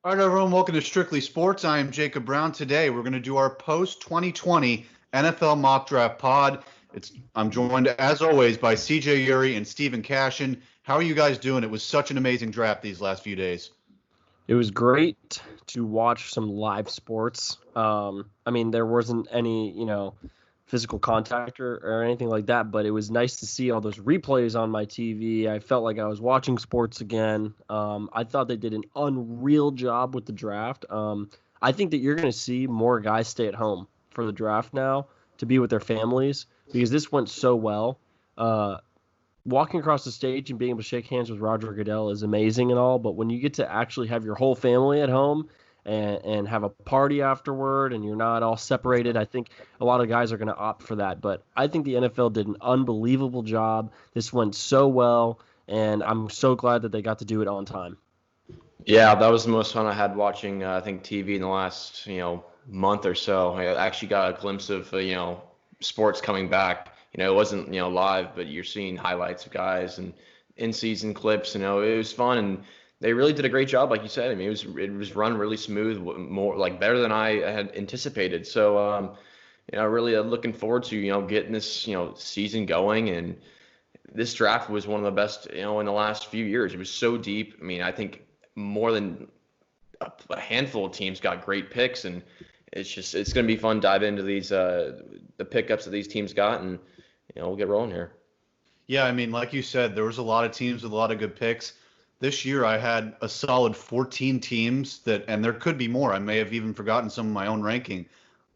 All right, everyone, welcome to Strictly Sports. I am Jacob Brown. Today, we're going to do our post-2020 NFL mock draft pod. I'm joined, as always, by CJ Uri and Stephen Cashin. How are you guys doing? It was such an amazing draft these last few days. It was great to watch some live sports. There wasn't any, physical contact or anything like that, but it was nice to see all those replays on my TV. I felt like I was watching sports again. I thought they did an unreal job with the draft. I think that you're going to see more guys stay at home for the draft now to be with their families because this went so well. Walking across the stage and being able to shake hands with Roger Goodell is amazing and all, but when you get to actually have your whole family at home and have a party afterward and you're not all separated, I think a lot of guys are going to opt for that. But I think the NFL did an unbelievable job. This went so well, and I'm so glad that they got to do it on time. Yeah, that was the most fun I had watching, TV in the last, month or so. I actually got a glimpse of, sports coming back. It wasn't, live, but you're seeing highlights of guys and in-season clips. It was fun, and they really did a great job, like you said. I mean, it was run really smooth, more like better than I had anticipated. So, really looking forward to getting this season going. And this draft was one of the best in the last few years. It was so deep. I mean, I think more than a handful of teams got great picks, and it's going to be fun to dive into these the pickups that these teams got, and we'll get rolling here. Yeah, I mean, like you said, there was a lot of teams with a lot of good picks. This year I had a solid 14 teams and there could be more. I may have even forgotten some of my own ranking.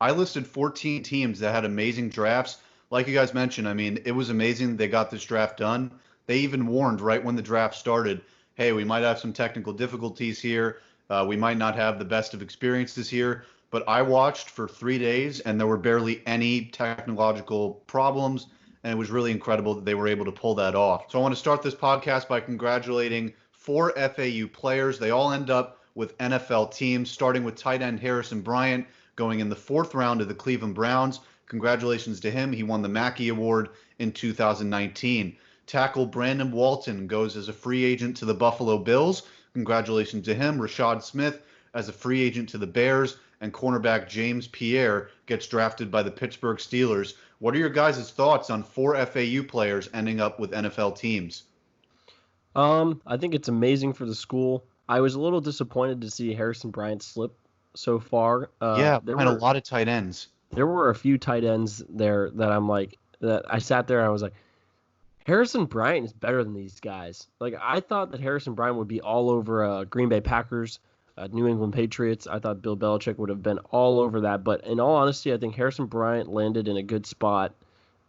I listed 14 teams that had amazing drafts. Like you guys mentioned, I mean, it was amazing they got this draft done. They even warned right when the draft started, hey, we might have some technical difficulties here. We might not have the best of experiences here. But I watched for 3 days, and there were barely any technological problems, and it was really incredible that they were able to pull that off. So I want to start this podcast by congratulating 4 FAU players. They all end up with NFL teams, starting with tight end Harrison Bryant, going in the 4th round to the Cleveland Browns. Congratulations to him. He won the Mackey Award in 2019. Tackle Brandon Walton goes as a free agent to the Buffalo Bills. Congratulations to him. Rashad Smith as a free agent to the Bears. And cornerback James Pierre gets drafted by the Pittsburgh Steelers. What are your guys' thoughts on 4 FAU players ending up with NFL teams? I think it's amazing for the school. I was a little disappointed to see Harrison Bryant slip so far. There were a lot of tight ends. There were a few tight ends there that I sat there and I was like, Harrison Bryant is better than these guys. Like, I thought that Harrison Bryant would be all over Green Bay Packers, New England Patriots. I thought Bill Belichick would have been all over that. But in all honesty, I think Harrison Bryant landed in a good spot.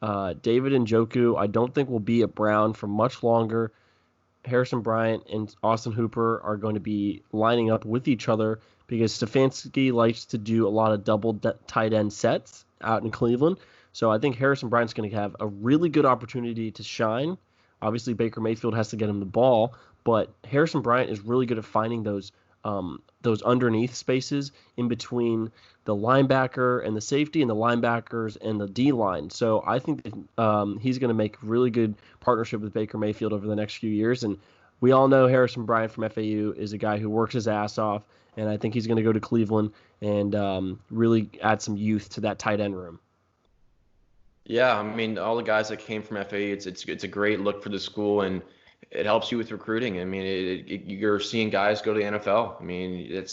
David Njoku, I don't think will be at Brown for much longer. Harrison Bryant and Austin Hooper are going to be lining up with each other because Stefanski likes to do a lot of double tight end sets out in Cleveland. So I think Harrison Bryant's going to have a really good opportunity to shine. Obviously, Baker Mayfield has to get him the ball, but Harrison Bryant is really good at finding those underneath spaces in between the linebacker and the safety and the linebackers and the D-line. So I think that, he's going to make really good partnership with Baker Mayfield over the next few years. And we all know Harrison Bryant from FAU is a guy who works his ass off, and I think he's going to go to Cleveland and really add some youth to that tight end room. Yeah, I mean, all the guys that came from FAU, it's a great look for the school, and it helps you with recruiting. I mean, you're seeing guys go to the NFL. I mean,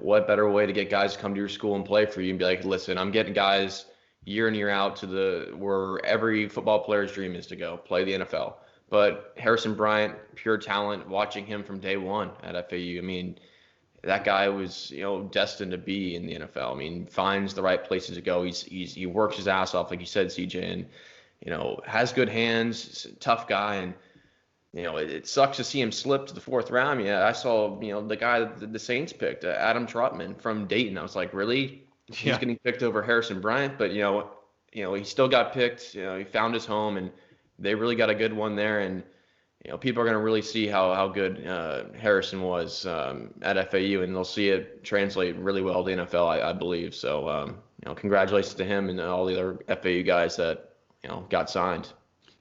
what better way to get guys to come to your school and play for you and be like, listen, I'm getting guys year in, year out to where every football player's dream is to go play the NFL. But Harrison Bryant, pure talent, watching him from day one at FAU. I mean, that guy was, destined to be in the NFL. I mean, finds the right places to go. He works his ass off, like you said, CJ, and, has good hands, tough guy. And, it sucks to see him slip to the 4th round. Yeah, I saw, the guy that the Saints picked, Adam Trotman from Dayton. I was like, really? He's getting picked over Harrison Bryant, but, he still got picked. He found his home, and they really got a good one there. And, people are going to really see how good Harrison was at FAU, and they'll see it translate really well to the NFL, I believe. So, congratulations to him and all the other FAU guys that, got signed.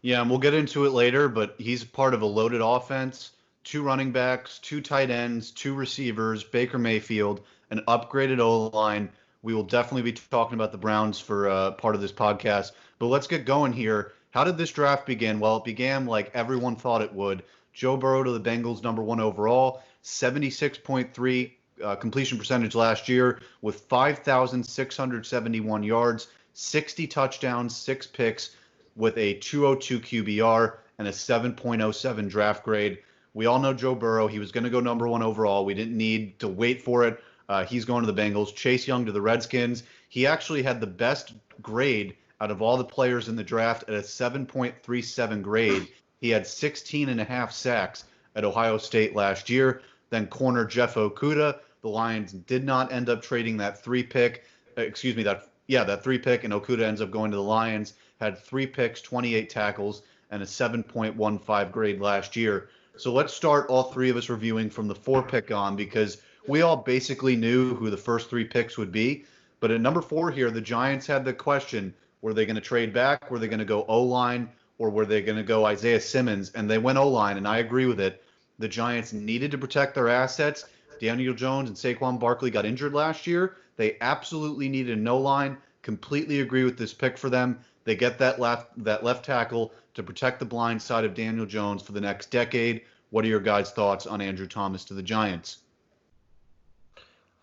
Yeah, and we'll get into it later, but he's part of a loaded offense. two running backs, two tight ends, two receivers, Baker Mayfield, an upgraded O-line. We will definitely be talking about the Browns for part of this podcast. But let's get going here. How did this draft begin? Well, it began like everyone thought it would. Joe Burrow to the Bengals, number 1 overall, 76.3 completion percentage last year with 5,671 yards, 60 touchdowns, 6 picks with a 202 QBR and a 7.07 draft grade. We all know Joe Burrow. He was going to go number 1 overall. We didn't need to wait for it. He's going to the Bengals. Chase Young to the Redskins. He actually had the best grade out of all the players in the draft at a 7.37 grade. He had 16 and a half sacks at Ohio State last year. Then corner Jeff Okudah. The Lions did not end up trading that 3 pick. That 3 pick, and Okudah ends up going to the Lions. Had 3 picks, 28 tackles, and a 7.15 grade last year. So let's start all 3 of us reviewing from the 4 pick on, because we all basically knew who the first 3 picks would be. But at number 4 here, the Giants had the question, were they going to trade back? Were they going to go O-line? Or were they going to go Isaiah Simmons? And they went O-line, and I agree with it. The Giants needed to protect their assets. Daniel Jones and Saquon Barkley got injured last year. They absolutely needed a no-line. Completely agree with this pick for them. They get that left tackle to protect the blind side of Daniel Jones for the next decade. What are your guys' thoughts on Andrew Thomas to the Giants?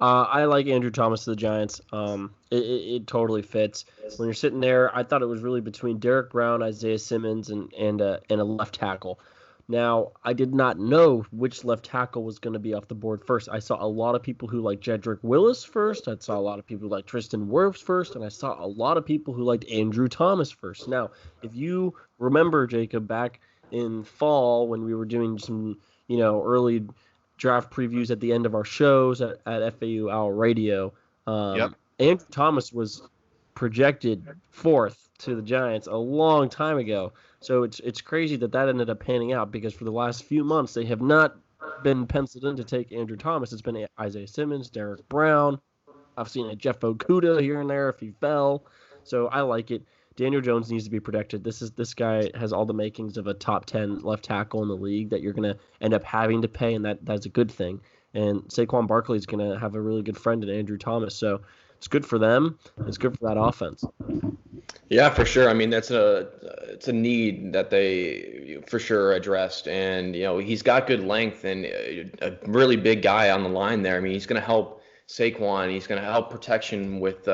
I like Andrew Thomas to the Giants. It totally fits. When you're sitting there, I thought it was really between Derek Brown, Isaiah Simmons, and a left tackle. Now, I did not know which left tackle was going to be off the board first. I saw a lot of people who liked Jedrek Wills first. I saw a lot of people who liked Tristan Wirfs first, and I saw a lot of people who liked Andrew Thomas first. Now, if you remember, Jacob, back in fall when we were doing some, early draft previews at the end of our shows at FAU Owl Radio, Andrew Thomas was projected 4th to the Giants a long time ago. So it's crazy that ended up panning out, because for the last few months they have not been penciled in to take Andrew Thomas. It's been Isaiah Simmons, Derek Brown. I've seen a Jeff Okudah here and there if he fell. So I like it. Daniel Jones needs to be protected. This guy has all the makings of a top 10 left tackle in the league that you're going to end up having to pay, and that's a good thing. And Saquon Barkley is going to have a really good friend in Andrew Thomas. So it's good for them. It's good for that offense. Yeah, for sure. I mean, it's a need that they for sure addressed, and he's got good length and a really big guy on the line there. I mean, he's going to help Saquon. He's going to help protection with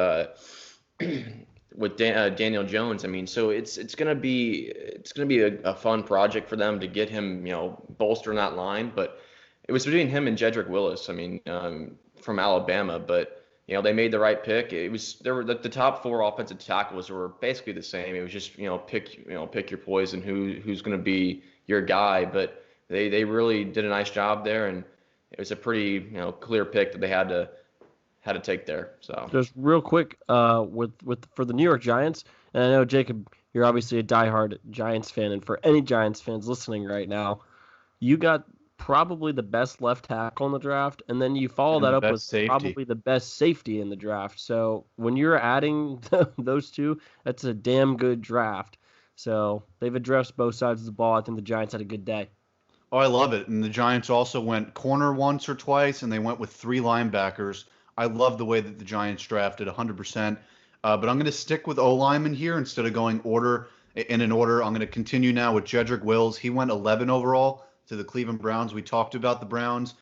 Daniel Jones. I mean, so it's going to be a fun project for them to get him bolstering that line. But it was between him and Jedrek Wills. I mean, from Alabama, but. They made the right pick. The top 4 offensive tackles were basically the same. It was just pick your poison, who's going to be your guy. But they really did a nice job there, and it was a pretty clear pick that they had to take there. So just real quick, for the New York Giants, and I know Jacob, you're obviously a diehard Giants fan, and for any Giants fans listening right now, you got probably the best left tackle in the draft, and then you follow that up with safety. Probably the best safety in the draft. So when you're adding those two, that's a damn good draft. So they've addressed both sides of the ball. I think the Giants had a good day. Oh, I love it. And the Giants also went corner once or twice, and they went with 3 linebackers. I love the way that the Giants drafted 100%. But I'm going to stick with O-lineman here instead of going in an order. I'm going to continue now with Jedrek Wills. He went 11 overall to the Cleveland Browns. We talked about the Browns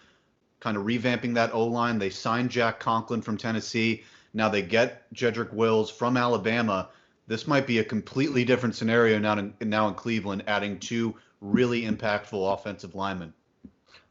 kind of revamping that O-line. They signed Jack Conklin from Tennessee. Now they get Jedrek Wills from Alabama. This might be a completely different scenario now in Cleveland, adding 2 really impactful offensive linemen.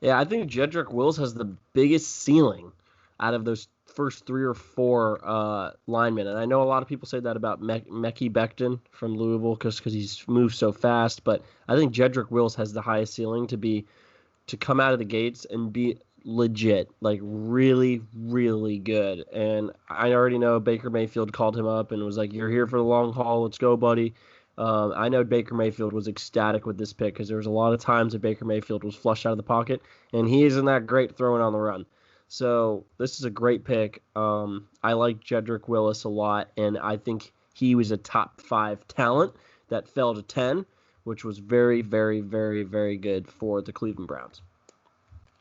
Yeah, I think Jedrek Wills has the biggest ceiling out of those first 3 or 4 linemen. And I know a lot of people say that about Mekhi Becton from Louisville because he's moved so fast. But I think Jedrek Wills has the highest ceiling to come out of the gates and be legit, like really, really good. And I already know Baker Mayfield called him up and was like, "You're here for the long haul. Let's go, buddy." I know Baker Mayfield was ecstatic with this pick because there was a lot of times that Baker Mayfield was flushed out of the pocket, and he isn't that great throwing on the run. So this is a great pick. I like Jedrek Wills a lot, and I think he was a top 5 talent that fell to 10, which was very, very, very, very good for the Cleveland Browns.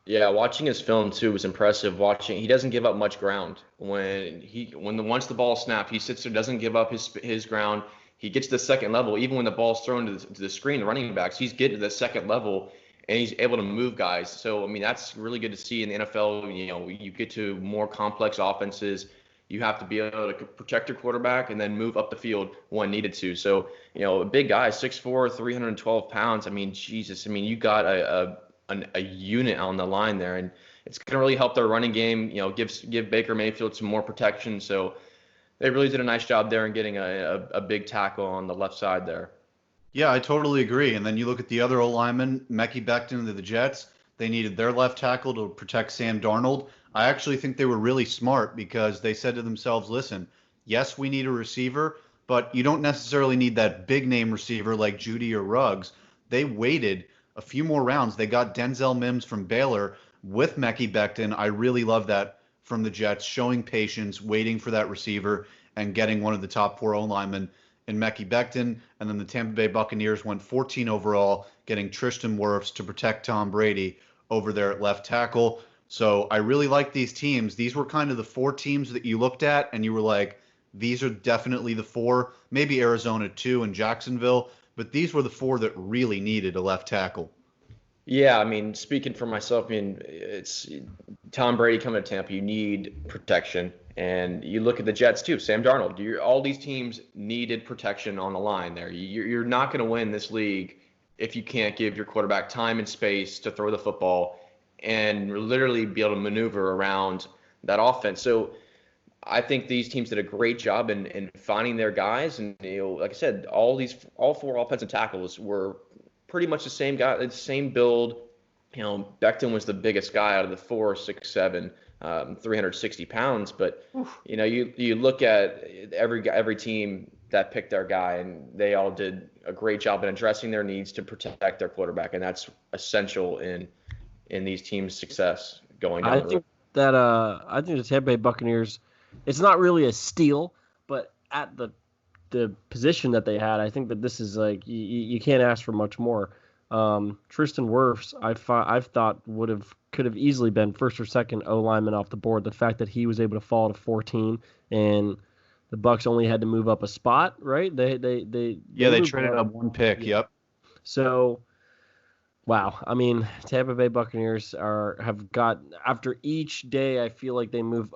Yeah, watching his film too was impressive. Watching, he doesn't give up much ground. Once the ball snapped, he sits there, doesn't give up his ground. He gets to the second level, even when the ball's thrown to the screen, the running backs, he's getting to the second level and he's able to move guys. So I mean, that's really good to see in the NFL. You know, you get to more complex offenses. You have to be able to protect your quarterback and then move up the field when needed to. So, you know, a big guy, 6'4", 312 pounds. I mean, Jesus. I mean, you got a unit on the line there, and it's going to really help their running game. You know, give Baker Mayfield some more protection. So they really did a nice job there in getting a big tackle on the left side there. Yeah, I totally agree. And then you look at the other O-lineman, Mekhi Becton to the Jets. They needed their left tackle to protect Sam Darnold. I actually think they were really smart because they said to themselves, listen, yes, we need a receiver, but you don't necessarily need that big name receiver like Judy or Ruggs. They waited a few more rounds. They got Denzel Mims from Baylor with Mekhi Becton. I really love that from the Jets, showing patience, waiting for that receiver, and getting one of the top 4 O-linemen in Mekhi Becton. And then the Tampa Bay Buccaneers went 14 overall, getting Tristan Wirfs to protect Tom Brady over there at left tackle. So I really like these teams. These were kind of the 4 teams that you looked at and you were like, these are definitely the 4, maybe Arizona 2 and Jacksonville, but these were the 4 that really needed a left tackle. Yeah, I mean, speaking for myself, I mean, it's Tom Brady coming to Tampa. You need protection, and you look at the Jets too. Sam Darnold. All these teams needed protection on the line there. You're not going to win this league if you can't give your quarterback time and space to throw the football and literally be able to maneuver around that offense. So I think these teams did a great job in finding their guys, and like I said, all 4 offensive tackles were pretty much the same guy, the same build. You know, Becton was the biggest guy out of the 4, 6'7", 360 pounds. But you know, you look at every team that picked their guy, and they all did a great job in addressing their needs to protect their quarterback, and that's essential in these teams' success going down the road. I think the Tampa Bay Buccaneers, it's not really a steal, but at the position that they had, I think that this is like you can't ask for much more. Tristan Wirfs, I've thought could have easily been first or second O lineman off the board. The fact that he was able to fall to 14 and the Bucs only had to move up a spot, right? They traded up 1 pick. Yeah. Yep. So, wow. I mean, Tampa Bay Buccaneers have got, after each day, I feel like they move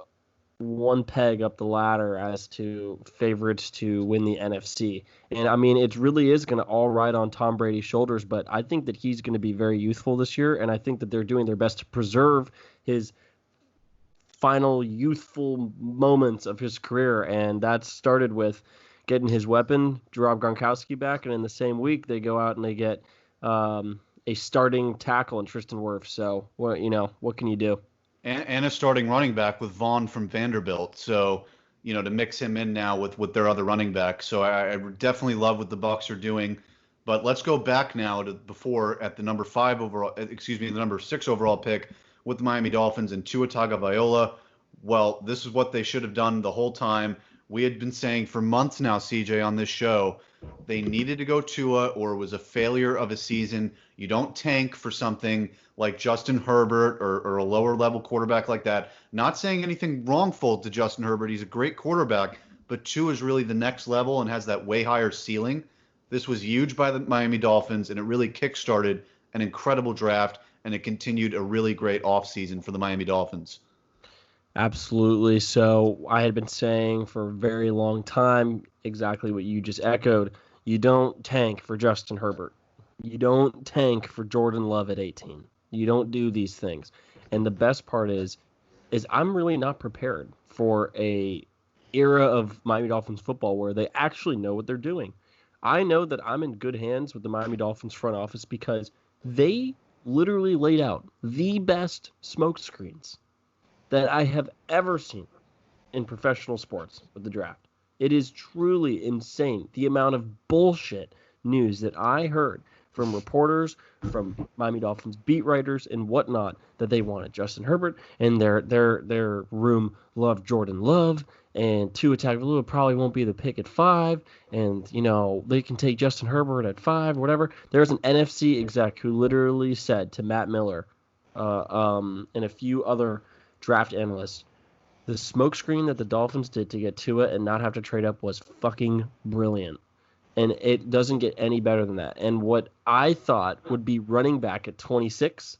1 peg up the ladder as to favorites to win the NFC. And I mean, it really is going to all ride on Tom Brady's shoulders, but I think that he's going to be very youthful this year, and I think that they're doing their best to preserve his final youthful moments of his career, and that started with getting his weapon, Rob Gronkowski, back, and in the same week they go out and they get a starting tackle in Tristan Wirfs. So, what can you do? And a starting running back with Vaughn from Vanderbilt. So, to mix him in now with their other running back. So I definitely love what the Bucs are doing. But let's go back now to before at the number 6 overall pick with the Miami Dolphins and Tua Tagovailoa. Well, this is what they should have done the whole time. We had been saying for months now, CJ, on this show, they needed to go Tua or it was a failure of a season. You don't tank for something like Justin Herbert or a lower level quarterback like that. Not saying anything wrongful to Justin Herbert. He's a great quarterback, but Tua is really the next level and has that way higher ceiling. This was huge by the Miami Dolphins, and it really kickstarted an incredible draft, and it continued a really great offseason for the Miami Dolphins. Absolutely. So I had been saying for a very long time exactly what you just echoed. You don't tank for Justin Herbert. You don't tank for Jordan Love at 18. You don't do these things. And the best part is I'm really not prepared for a era of Miami Dolphins football where they actually know what they're doing. I know that I'm in good hands with the Miami Dolphins front office because they literally laid out the best smoke screens that I have ever seen in professional sports with the draft. It is truly insane the amount of bullshit news that I heard from reporters, from Miami Dolphins beat writers and whatnot, that they wanted Justin Herbert, and their room loved Jordan Love, and Tua Tagovailoa probably won't be the pick at 5, and they can take Justin Herbert at 5 or whatever. There's an NFC exec who literally said to Matt Miller, and a few other draft analysts. The smokescreen that the Dolphins did to get Tua and not have to trade up was fucking brilliant. And it doesn't get any better than that. And what I thought would be running back at 26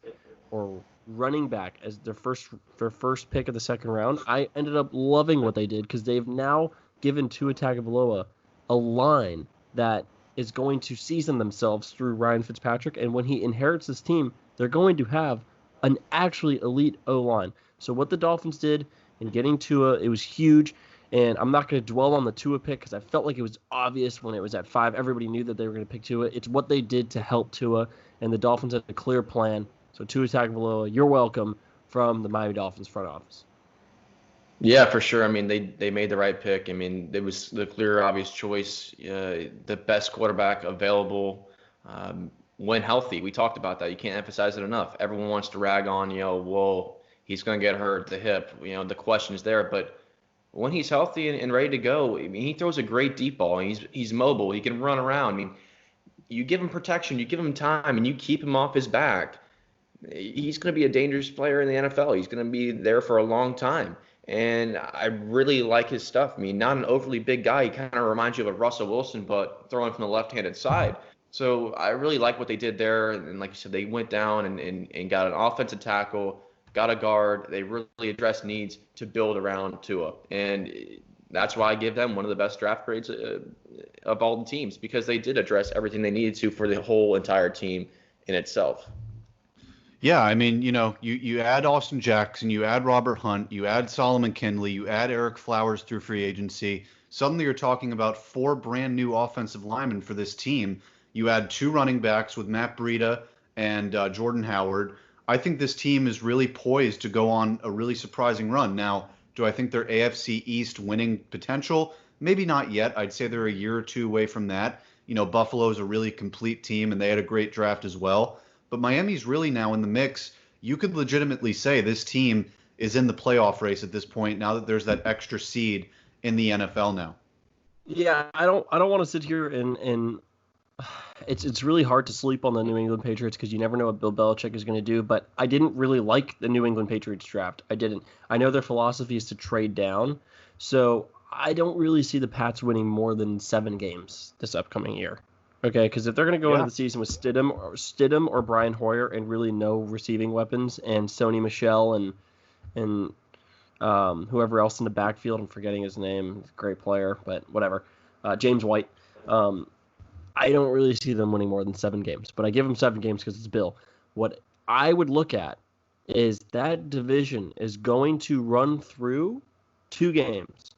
or running back as their first pick of the second round, I ended up loving what they did because they've now given Tua Tagovailoa a line that is going to season themselves through Ryan Fitzpatrick. And when he inherits this team, they're going to have an actually elite O-line. So what the Dolphins did in getting Tua, it was huge. And I'm not going to dwell on the Tua pick because I felt like it was obvious when it was at 5. Everybody knew that they were going to pick Tua. It's what they did to help Tua, and the Dolphins had a clear plan. So Tua Tagovailoa, you're welcome from the Miami Dolphins front office. Yeah, for sure. I mean, they made the right pick. I mean, it was the clear, obvious choice, the best quarterback available when healthy. We talked about that. You can't emphasize it enough. Everyone wants to rag on, well, he's going to get hurt, the hip. The question is there, but when he's healthy and ready to go, I mean, he throws a great deep ball. He's mobile. He can run around. I mean, you give him protection, you give him time, and you keep him off his back. He's going to be a dangerous player in the NFL. He's going to be there for a long time. And I really like his stuff. I mean, not an overly big guy. He kind of reminds you of a Russell Wilson, but throwing from the left-handed side. So I really like what they did there. And like you said, they went down and got an offensive tackle, got a guard. They really addressed needs to build around Tua. And that's why I give them one of the best draft grades of all the teams, because they did address everything they needed to for the whole entire team in itself. Yeah, I mean, you add Austin Jackson, you add Robert Hunt, you add Solomon Kindley, you add Eric Flowers through free agency. Suddenly you're talking about 4 brand new offensive linemen for this team. You add 2 running backs with Matt Breida and Jordan Howard. I think this team is really poised to go on a really surprising run. Now, do I think they're AFC East winning potential? Maybe not yet. I'd say they're a year or 2 away from that. Buffalo's a really complete team, and they had a great draft as well. But Miami's really now in the mix. You could legitimately say this team is in the playoff race at this point now that there's that extra seed in the NFL now. Yeah, I don't want to sit here and it's really hard to sleep on the New England Patriots because you never know what Bill Belichick is going to do. But I didn't really like the New England Patriots draft. I didn't. I know their philosophy is to trade down, so I don't really see the Pats winning more than 7 games this upcoming year. Okay, because if they're going to go into the season with Stidham or Brian Hoyer and really no receiving weapons, and Sony Michel and whoever else in the backfield, I'm forgetting his name, he's a great player, but whatever, James White, I don't really see them winning more than 7 games, but I give them 7 games because it's Bill. What I would look at is that division is going to run through 2 games.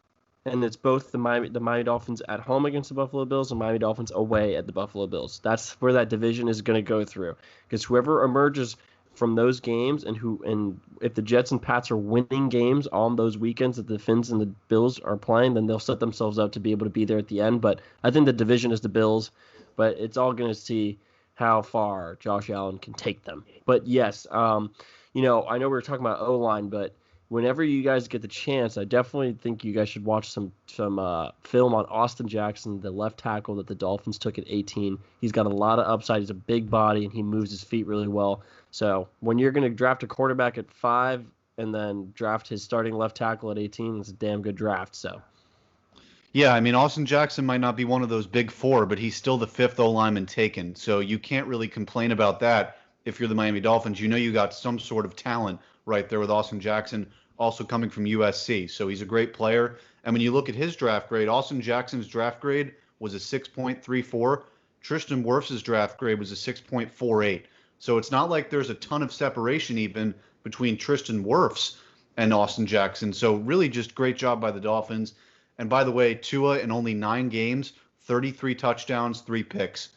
And it's both the Miami Dolphins at home against the Buffalo Bills and Miami Dolphins away at the Buffalo Bills. That's where that division is going to go through. Because whoever emerges from those games and if the Jets and Pats are winning games on those weekends that the Fins and the Bills are playing, then they'll set themselves up to be able to be there at the end. But I think the division is the Bills, but it's all going to see how far Josh Allen can take them. But yes, I know we were talking about O-line, but whenever you guys get the chance, I definitely think you guys should watch some film on Austin Jackson, the left tackle that the Dolphins took at 18. He's got a lot of upside. He's a big body, and he moves his feet really well. So when you're going to draft a quarterback at 5 and then draft his starting left tackle at 18, it's a damn good draft. So. Yeah, I mean, Austin Jackson might not be one of those big 4, but he's still the 5th O-lineman taken. So you can't really complain about that if you're the Miami Dolphins. You got some sort of talent right there with Austin Jackson, also coming from USC. So he's a great player. And when you look at his draft grade, Austin Jackson's draft grade was a 6.34. Tristan Wirfs' draft grade was a 6.48. So it's not like there's a ton of separation even between Tristan Wirfs and Austin Jackson. So really just great job by the Dolphins. And by the way, Tua in only 9 games, 33 touchdowns, 3 picks.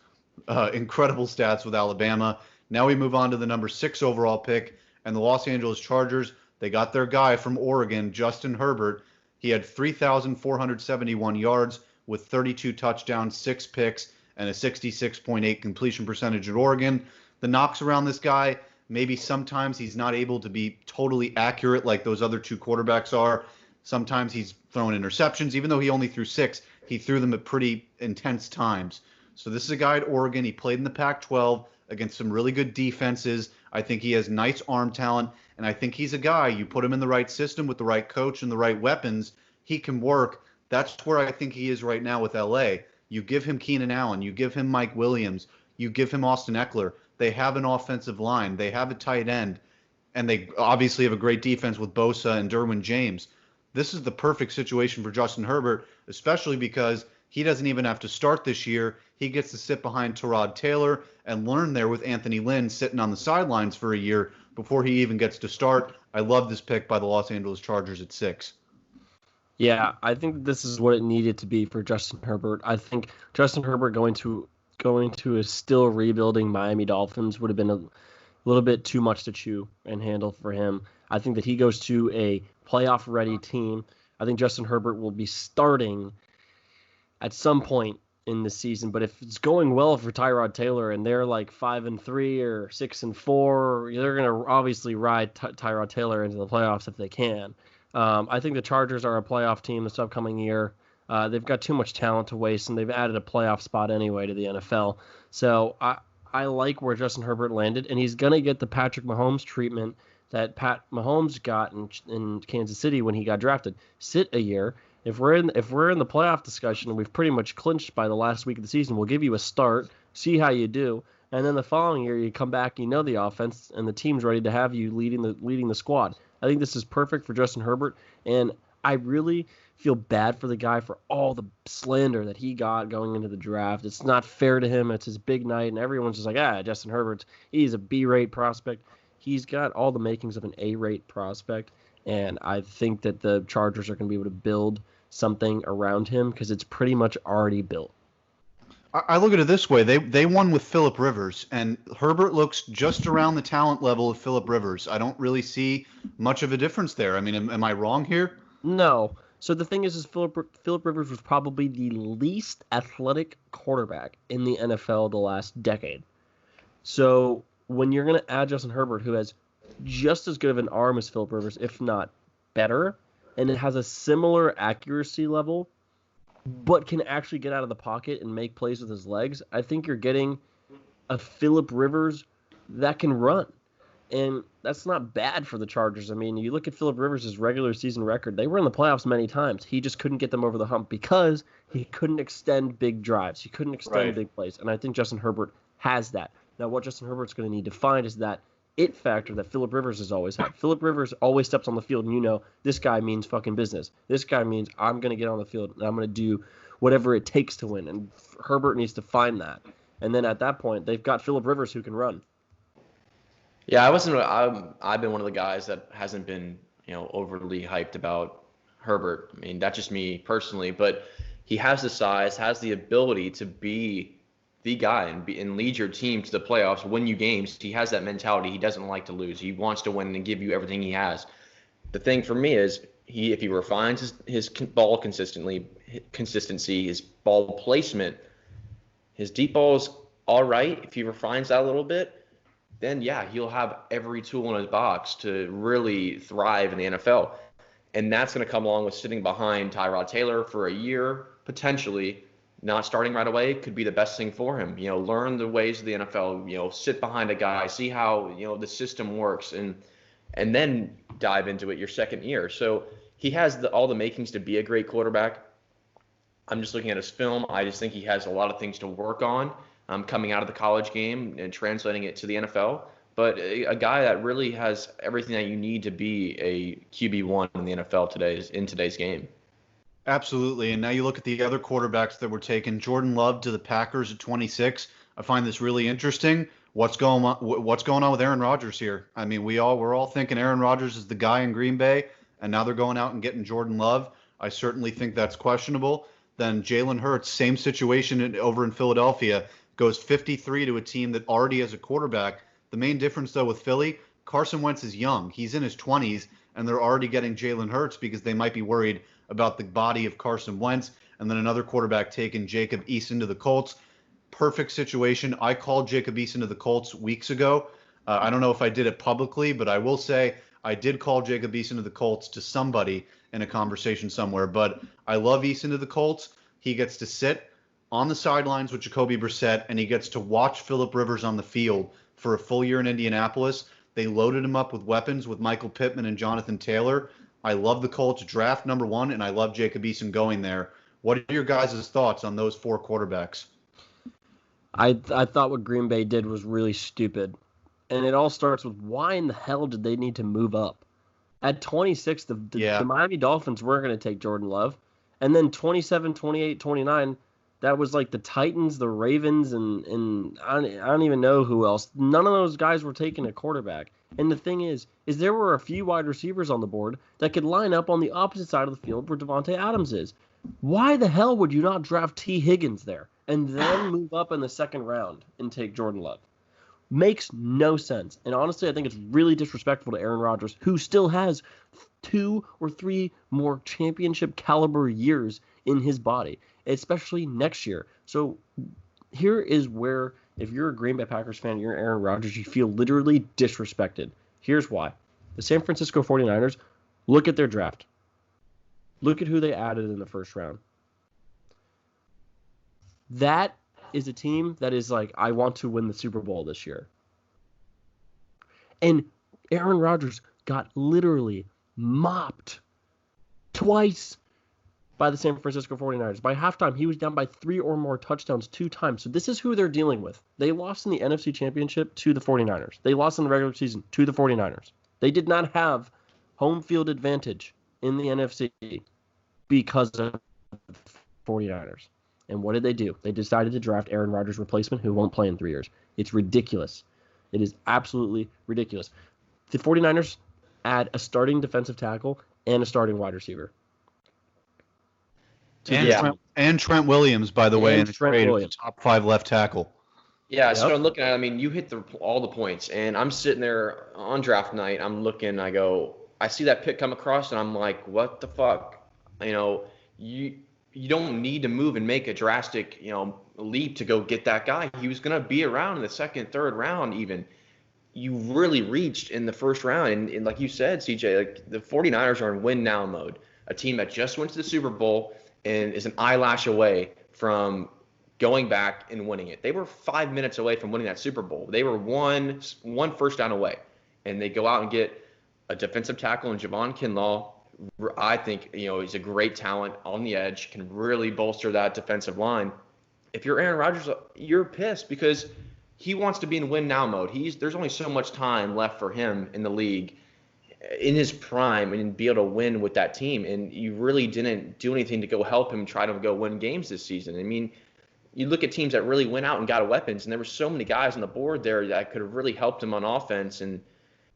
Incredible stats with Alabama. Now we move on to the number 6 overall pick, and the Los Angeles Chargers. They got their guy from Oregon, Justin Herbert. He had 3,471 yards with 32 touchdowns, 6 picks, and a 66.8 completion percentage at Oregon. The knocks around this guy, maybe sometimes he's not able to be totally accurate like those other 2 quarterbacks are. Sometimes he's thrown interceptions. Even though he only threw 6, he threw them at pretty intense times. So this is a guy at Oregon. He played in the Pac-12 against some really good defenses. I think he has nice arm talent, and I think he's a guy, you put him in the right system with the right coach and the right weapons, he can work. That's where I think he is right now with LA. You give him Keenan Allen, you give him Mike Williams, you give him Austin Eckler. They have an offensive line, they have a tight end, and they obviously have a great defense with Bosa and Derwin James. This is the perfect situation for Justin Herbert, especially because he doesn't even have to start this year. He gets to sit behind Tyrod Taylor and learn there with Anthony Lynn sitting on the sidelines for a year before he even gets to start. I love this pick by the Los Angeles Chargers at 6. Yeah, I think this is what it needed to be for Justin Herbert. I think Justin Herbert going to a still rebuilding Miami Dolphins would have been a little bit too much to chew and handle for him. I think that he goes to a playoff-ready team. I think Justin Herbert will be starting at some point in the season, but if it's going well for Tyrod Taylor and they're like 5-3 or 6-4, they're going to obviously ride Tyrod Taylor into the playoffs if they can. I think the Chargers are a playoff team this upcoming year. They've got too much talent to waste, and they've added a playoff spot anyway to the NFL. So I like where Justin Herbert landed, and he's going to get the Patrick Mahomes treatment that Pat Mahomes got in Kansas City when he got drafted. Sit a year. If we're in the playoff discussion and we've pretty much clinched by the last week of the season, we'll give you a start, see how you do, and then the following year you come back, you know the offense, and the team's ready to have you leading the squad. I think this is perfect for Justin Herbert, and I really feel bad for the guy for all the slander that he got going into the draft. It's not fair to him. It's his big night, and everyone's just like, Justin Herbert, he's a B-rate prospect. He's got all the makings of an A-rate prospect, and I think that the Chargers are going to be able to build something around him because it's pretty much already built. I look at it this way. They won with Phillip Rivers, and Herbert looks just around the talent level of Phillip Rivers. I don't really see much of a difference there. I mean, am I wrong here? No. So the thing is Phillip Rivers was probably the least athletic quarterback in the NFL the last decade. So when you're going to add Justin Herbert, who has just as good of an arm as Phillip Rivers, if not better, and it has a similar accuracy level, but can actually get out of the pocket and make plays with his legs, I think you're getting a Phillip Rivers that can run. And that's not bad for the Chargers. I mean, you look at Phillip Rivers' regular season record. They were in the playoffs many times. He just couldn't get them over the hump because he couldn't extend big drives. He couldn't extend big plays. And I think Justin Herbert has that. Now, what Justin Herbert's going to need to find is that it factor that Phillip Rivers has always had. Phillip Rivers always steps on the field, and this guy means fucking business. This guy means I'm going to get on the field, and I'm going to do whatever it takes to win. And Herbert needs to find that. And then at that point, they've got Phillip Rivers who can run. Yeah, I've been one of the guys that hasn't been, overly hyped about Herbert. I mean, that's just me personally, but he has the size, has the ability to be the guy and lead your team to the playoffs, win you games. He has that mentality. He doesn't like to lose. He wants to win and give you everything he has. The thing for me is if he refines his ball consistency, his ball placement, his deep ball is all right. If he refines that a little bit, then he'll have every tool in his box to really thrive in the NFL. And that's going to come along with sitting behind Tyrod Taylor for a year, potentially. Not starting right away could be the best thing for him. Learn the ways of the NFL, sit behind a guy, see how, the system works, and then dive into it your second year. So he has all the makings to be a great quarterback. I'm just looking at his film. I just think he has a lot of things to work on. Coming out of the college game and translating it to the NFL. But a guy that really has everything that you need to be a QB1 in the NFL in today's game. Absolutely. And now you look at the other quarterbacks that were taken. Jordan Love to the Packers at 26. I find this really interesting. What's going on with Aaron Rodgers here? I mean, we're all thinking Aaron Rodgers is the guy in Green Bay, and now they're going out and getting Jordan Love. I certainly think that's questionable. Then Jalen Hurts, same situation over in Philadelphia, goes 53 to a team that already has a quarterback. The main difference, though, with Philly, Carson Wentz is young. He's in his 20s, and they're already getting Jalen Hurts because they might be worried about the body of Carson Wentz. And then another quarterback taken, Jacob Easton to the Colts. Perfect situation. I called Jacob Easton to the Colts weeks ago. I don't know if I did it publicly, but I will say I did call Jacob Easton to the Colts to somebody in a conversation somewhere. But I love Easton to the Colts. He gets to sit. on the sidelines with Jacoby Brissett, and he gets to watch Phillip Rivers on the field for a full year in Indianapolis. They loaded him up with weapons with Michael Pittman and Jonathan Taylor. I love the Colts draft number 1, and I love Jacob Easton going there. What are your guys' thoughts on those 4 quarterbacks? I thought what Green Bay did was really stupid. And it all starts with, why in the hell did they need to move up? At 26, the Miami Dolphins weren't going to take Jordan Love. And then 27, 28, 29, that was like the Titans, the Ravens, and I don't even know who else. None of those guys were taking a quarterback. And the thing is there were a few wide receivers on the board that could line up on the opposite side of the field where Devontae Adams is. Why the hell would you not draft T. Higgins there and then move up in the second round and take Jordan Love? Makes no sense. And honestly, I think it's really disrespectful to Aaron Rodgers, who still has 2 or 3 more championship caliber years in his body, especially next year. So here is where, if you're a Green Bay Packers fan, you're Aaron Rodgers, you feel literally disrespected. Here's why. The San Francisco 49ers, look at their draft. Look at who they added in the first round. That is a team that is like, I want to win the Super Bowl this year. And Aaron Rodgers got literally mopped twice by the San Francisco 49ers. By halftime, he was down by 3 or more touchdowns 2 times. So this is who they're dealing with. They lost in the NFC Championship to the 49ers. They lost in the regular season to the 49ers. They did not have home field advantage in the NFC because of the 49ers. And what did they do? They decided to draft Aaron Rodgers' replacement who won't play in 3 years. It's ridiculous. It is absolutely ridiculous. The 49ers add a starting defensive tackle and a starting wide receiver. And Trent Williams, by the way, in the trade, top 5 left tackle. Yeah, so I'm looking at it, I mean, you hit all the points, and I'm sitting there on draft night, I'm looking, I see that pick come across, and I'm like, what the fuck? You don't need to move and make a drastic, leap to go get that guy. He was going to be around in the second, third round even. You really reached in the first round. And like you said, CJ, like the 49ers are in win now mode. A team that just went to the Super Bowl and is an eyelash away from going back and winning it. They were 5 minutes away from winning that Super Bowl. They were one first down away. And they go out and get a defensive tackle in Javon Kinlaw. I think, he's a great talent on the edge, can really bolster that defensive line. If you're Aaron Rodgers, you're pissed because he wants to be in win now mode. There's only so much time left for him in the league in his prime and be able to win with that team. And you really didn't do anything to go help him try to go win games this season. I mean, you look at teams that really went out and got weapons, and there were so many guys on the board there that could have really helped him on offense. And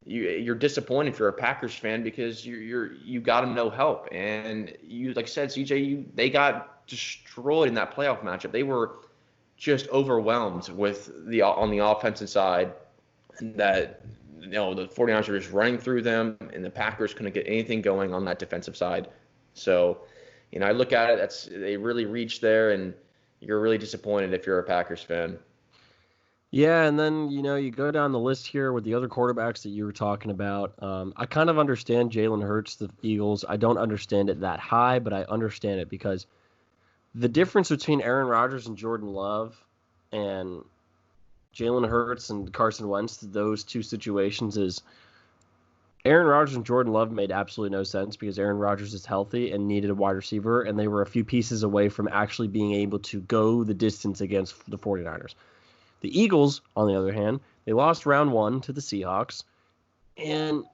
you're disappointed if you're a Packers fan because you got him no help. And you, like I said, CJ, they got destroyed in that playoff matchup. They were just overwhelmed on the offensive side, that the 49ers were just running through them, and the Packers couldn't get anything going on that defensive side. So, I look at it, they really reached there, and you're really disappointed if you're a Packers fan. Yeah, and then, you go down the list here with the other quarterbacks that you were talking about. I kind of understand Jalen Hurts, the Eagles. I don't understand it that high, but I understand it because the difference between Aaron Rodgers and Jordan Love and Jalen Hurts and Carson Wentz, those two situations, is Aaron Rodgers and Jordan Love made absolutely no sense because Aaron Rodgers is healthy and needed a wide receiver, and they were a few pieces away from actually being able to go the distance against the 49ers. The Eagles, on the other hand, they lost round 1 to the Seahawks, and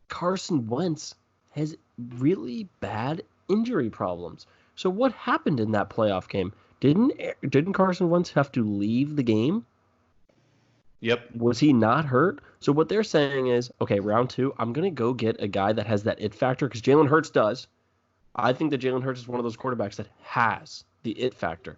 Carson Wentz has really bad injury problems. So what happened in that playoff game? Didn't Carson Wentz have to leave the game? Yep. Was he not hurt? So what they're saying is, okay, round 2, I'm going to go get a guy that has that it factor because Jalen Hurts does. I think that Jalen Hurts is one of those quarterbacks that has the it factor.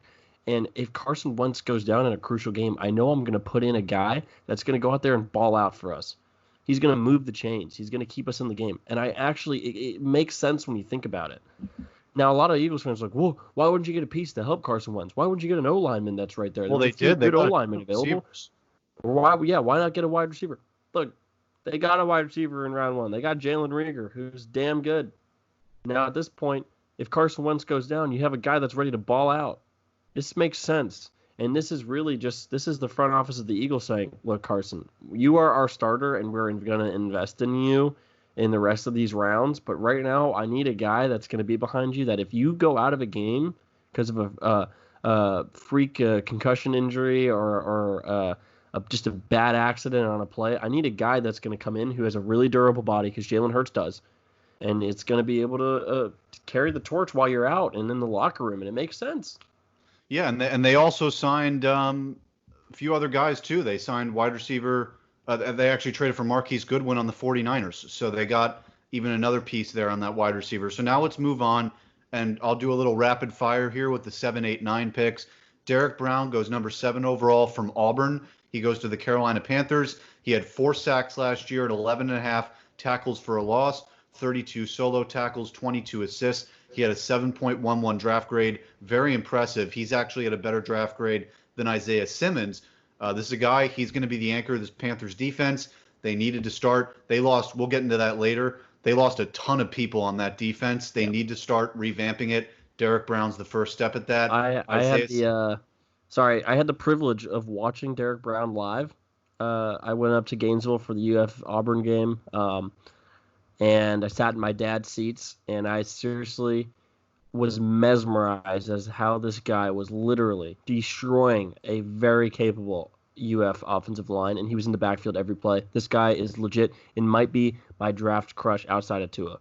And if Carson Wentz goes down in a crucial game, I know I'm going to put in a guy that's going to go out there and ball out for us. He's going to move the chains. He's going to keep us in the game. And it makes sense when you think about it. Now, a lot of Eagles fans are like, well, why wouldn't you get a piece to help Carson Wentz? Why wouldn't you get an O-lineman that's right there? Well, they did. Good O-lineman available. Or why not get a wide receiver? Look, they got a wide receiver in round 1. They got Jalen Reagor, who's damn good. Now, at this point, if Carson Wentz goes down, you have a guy that's ready to ball out. This makes sense. And this is really this is the front office of the Eagles saying, look, Carson, you are our starter and we're going to invest in you in the rest of these rounds. But right now, I need a guy that's going to be behind you that if you go out of a game because of a freak concussion injury or just a bad accident on a play, I need a guy that's going to come in who has a really durable body because Jalen Hurts does. And it's going to be able to carry the torch while you're out and in the locker room. And it makes sense. Yeah, and they also signed a few other guys too. They signed wide receiver. They actually traded for Marquise Goodwin on the 49ers. So they got even another piece there on that wide receiver. So now let's move on, and I'll do a little rapid fire here with the 7, 8, 9 picks. Derek Brown goes number 7 overall from Auburn. He goes to the Carolina Panthers. He had 4 sacks last year at 11.5 tackles for a loss, 32 solo tackles, 22 assists. He had a 7.11 draft grade. Very impressive. He's actually at a better draft grade than Isaiah Simmons. This is a guy, he's going to be the anchor of this Panthers defense. They needed to start. They lost, we'll get into that later. They lost a ton of people on that defense. They need to start revamping it. Derek Brown's the first step at that. I had the privilege of watching Derek Brown live. I went up to Gainesville for the UF Auburn game. And I sat in my dad's seats, and I seriously was mesmerized as how this guy was literally destroying a very capable UF offensive line, and he was in the backfield every play. This guy is legit and might be my draft crush outside of Tua.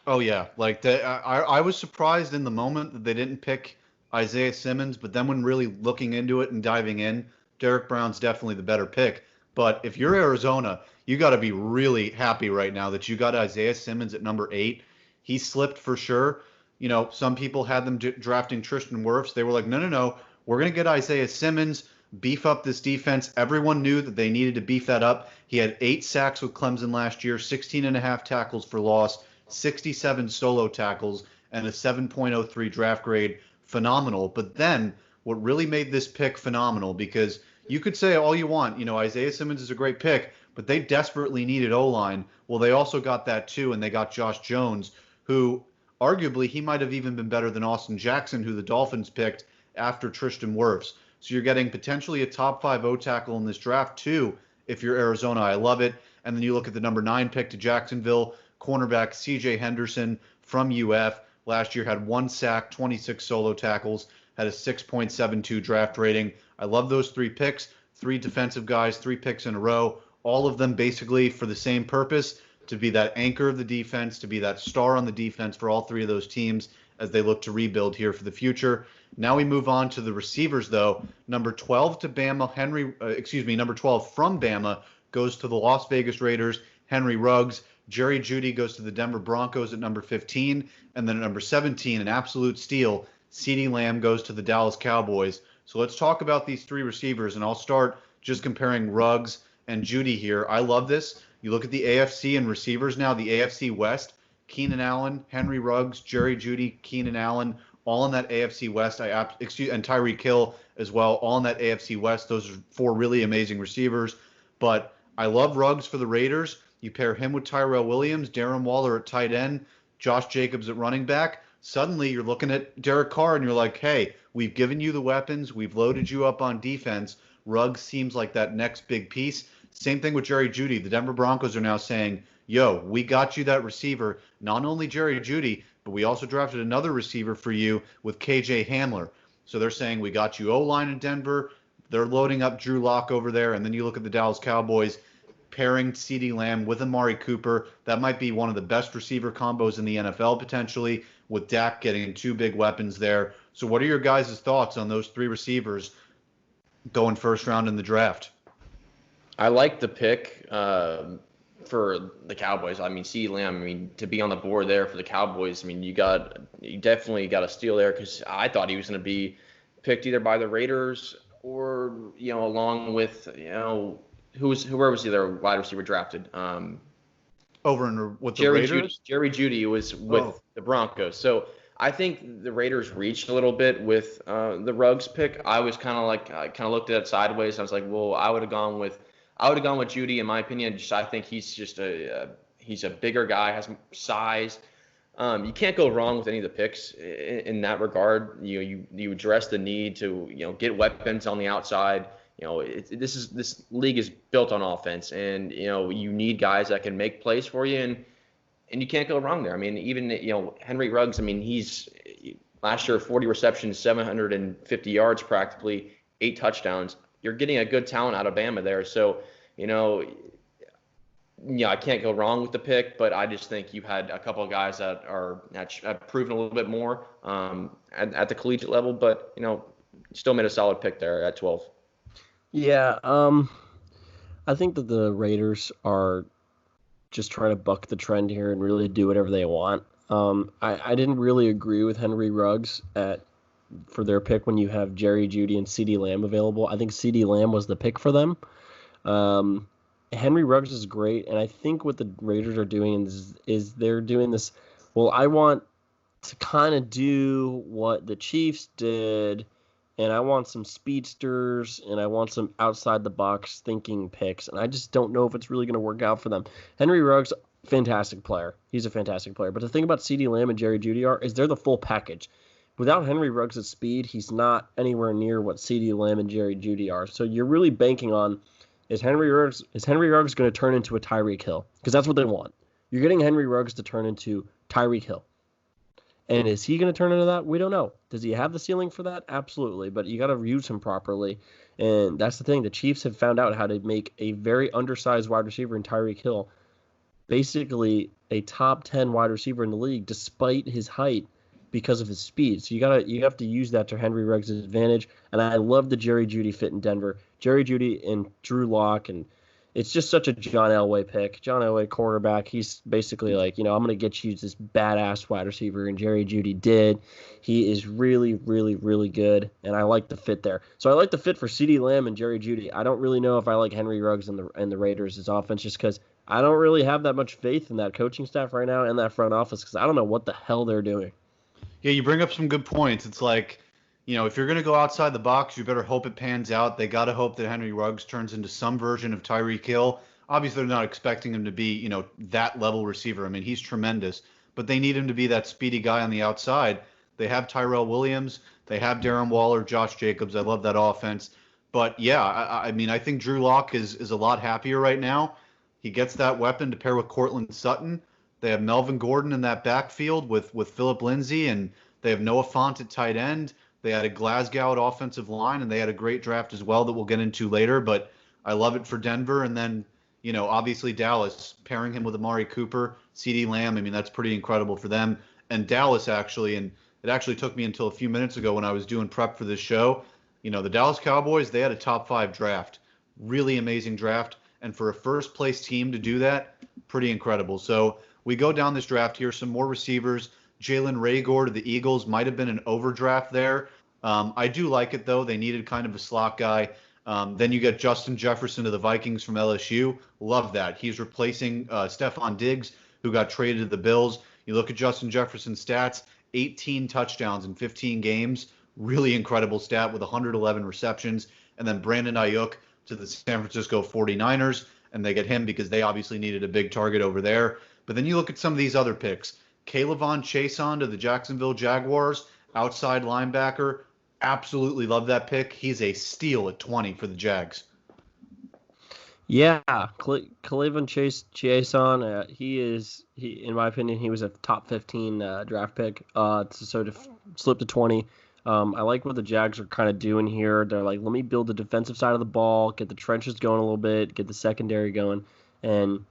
Oh, yeah. I was surprised in the moment that they didn't pick Isaiah Simmons, but then when really looking into it and diving in, Derek Brown's definitely the better pick. But if you're Arizona, you got to be really happy right now that you got Isaiah Simmons at number 8. He slipped for sure. You know, some people had them drafting Tristan Wirfs. They were like, no, we're going to get Isaiah Simmons, beef up this defense. Everyone knew that they needed to beef that up. He had 8 sacks with Clemson last year, 16.5 tackles for loss, 67 solo tackles, and a 7.03 draft grade. Phenomenal. But then what really made this pick phenomenal, because you could say all you want, you know, Isaiah Simmons is a great pick, but they desperately needed O-line. Well, they also got that too, and they got Josh Jones, who arguably he might have even been better than Austin Jackson, who the Dolphins picked after Tristan Wirfs. So you're getting potentially a top 5 O tackle in this draft too, if you're Arizona. I love it. And then you look at the number 9 pick to Jacksonville, cornerback C.J. Henderson from UF. Last year had 1 sack, 26 solo tackles, had a 6.72 draft rating. I love those 3 picks, 3 defensive guys, 3 picks in a row, all of them basically for the same purpose, to be that anchor of the defense, to be that star on the defense for all 3 of those teams as they look to rebuild here for the future. Now we move on to the receivers, though. Number 12 to Bama, number 12 from Bama goes to the Las Vegas Raiders, Henry Ruggs. Jerry Jeudy goes to the Denver Broncos at number 15. And then at number 17, an absolute steal, CeeDee Lamb goes to the Dallas Cowboys. So let's talk about these 3 receivers, and I'll start just comparing Ruggs and Jeudy here. I love this. You look at the AFC and receivers now, the AFC West, Keenan Allen, Henry Ruggs, Jerry Jeudy, Keenan Allen, all in that AFC West. And Tyreek Hill as well, all in that AFC West. Those are 4 really amazing receivers. But I love Ruggs for the Raiders. You pair him with Tyrell Williams, Darren Waller at tight end, Josh Jacobs at running back. Suddenly you're looking at Derek Carr and you're like, hey, we've given you the weapons. We've loaded you up on defense. Ruggs seems like that next big piece. Same thing with Jerry Jeudy. The Denver Broncos are now saying, yo, we got you that receiver. Not only Jerry Jeudy, but we also drafted another receiver for you with KJ Hamler. So they're saying we got you O-line in Denver. They're loading up Drew Lock over there. And then you look at the Dallas Cowboys pairing CeeDee Lamb with Amari Cooper. That might be one of the best receiver combos in the NFL potentially, with Dak getting 2 big weapons there. So what are your guys' thoughts on those 3 receivers going first round in the draft? I like the pick for the Cowboys. I mean, CeeDee Lamb, I mean, to be on the board there for the Cowboys, I mean, you definitely got a steal there, because I thought he was going to be picked either by the Raiders or, you know, along with, you know, whoever was the other wide receiver drafted? With the Raiders? Jerry Jeudy was with the Broncos. So I think the Raiders reached a little bit with the Ruggs pick. I was I kind of looked at it sideways. I was like, well, I would have gone with Jeudy, in my opinion. I think he's just he's a bigger guy, has size. You can't go wrong with any of the picks in that regard. You address the need to get weapons on the outside. This league is built on offense, and you need guys that can make plays for you, and you can't go wrong there. I mean, even Henry Ruggs. I mean, he's last year 40 receptions, 750 yards, practically 8 touchdowns. You're getting a good talent out of Bama there, so I can't go wrong with the pick, but I just think you had a couple of guys that have proven a little bit more at the collegiate level, but still made a solid pick there at 12. Yeah, I think that the Raiders are just trying to buck the trend here and really do whatever they want. I didn't really agree with Henry Ruggs for their pick when you have Jerry Jeudy and CeeDee Lamb available. I think CeeDee Lamb was the pick for them. Henry Ruggs is great, and I think what the Raiders are doing is they're doing this, well, I want to kind of do what the Chiefs did, and I want some speedsters, and I want some outside-the-box thinking picks, and I just don't know if it's really going to work out for them. Henry Ruggs, fantastic player. He's a fantastic player. But the thing about CeeDee Lamb and Jerry Jeudy is they're the full package. Without Henry Ruggs' speed, he's not anywhere near what CeeDee Lamb and Jerry Jeudy are. So you're really banking on, is Henry Ruggs going to turn into a Tyreek Hill? Because that's what they want. You're getting Henry Ruggs to turn into Tyreek Hill. And is he going to turn into that? We don't know. Does he have the ceiling for that? Absolutely. But you got to use him properly. And that's the thing. The Chiefs have found out how to make a very undersized wide receiver in Tyreek Hill basically a top 10 wide receiver in the league despite his height because of his speed. So you have to use that to Henry Ruggs' advantage. And I love the Jerry Jeudy fit in Denver. Jerry Jeudy and Drew Lock, and it's just such a John Elway pick. John Elway, quarterback, he's basically like, I'm going to get you this badass wide receiver, and Jerry Jeudy did. He is really, really, really good, and I like the fit there. So I like the fit for CeeDee Lamb and Jerry Jeudy. I don't really know if I like Henry Ruggs and the Raiders' offense just because I don't really have that much faith in that coaching staff right now and that front office because I don't know what the hell they're doing. Yeah, you bring up some good points. It's like, if you're going to go outside the box, you better hope it pans out. They got to hope that Henry Ruggs turns into some version of Tyreek Hill. Obviously, they're not expecting him to be, that level receiver. I mean, he's tremendous, but they need him to be that speedy guy on the outside. They have Tyrell Williams. They have Darren Waller, Josh Jacobs. I love that offense. But, yeah, I mean, I think Drew Lock is a lot happier right now. He gets that weapon to pair with Cortland Sutton. They have Melvin Gordon in that backfield with Phillip Lindsay, and they have Noah Fant at tight end. They had a Glasgow at offensive line, and they had a great draft as well that we'll get into later. But I love it for Denver. And then, obviously Dallas, pairing him with Amari Cooper, CeeDee Lamb. I mean, that's pretty incredible for them. And Dallas, actually, and it actually took me until a few minutes ago when I was doing prep for this show. The Dallas Cowboys, they had a top 5 draft. Really amazing draft. And for a first-place team to do that, pretty incredible. So we go down this draft here, some more receivers. Jalen Reagor to the Eagles might have been an overdraft there. I do like it, though. They needed kind of a slot guy. Then you get Justin Jefferson to the Vikings from LSU. Love that. He's replacing Stephon Diggs, who got traded to the Bills. You look at Justin Jefferson's stats, 18 touchdowns in 15 games. Really incredible stat with 111 receptions. And then Brandon Ayuk to the San Francisco 49ers. And they get him because they obviously needed a big target over there. But then you look at some of these other picks. Kayvon Chason to the Jacksonville Jaguars, outside linebacker. Absolutely love that pick. He's a steal at 20 for the Jags. Yeah, Kayvon Chason, he in my opinion, he was a top 15 draft pick. So to slip to 20, I like what the Jags are kind of doing here. They're like, let me build the defensive side of the ball, get the trenches going a little bit, get the secondary going, and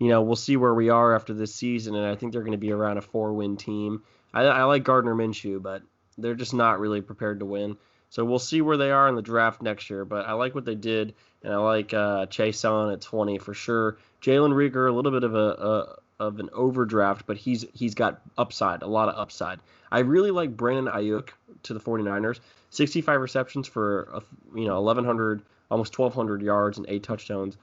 we'll see where we are after this season, and I think they're going to be around a 4-win team. I like Gardner Minshew, but they're just not really prepared to win. So we'll see where they are in the draft next year, but I like what they did, and I like Chason at 20 for sure. Jalen Reagor, a little bit of an overdraft, but he's got upside, a lot of upside. I really like Brandon Ayuk to the 49ers. 65 receptions for 1,100, almost 1,200 yards and 8 touchdowns.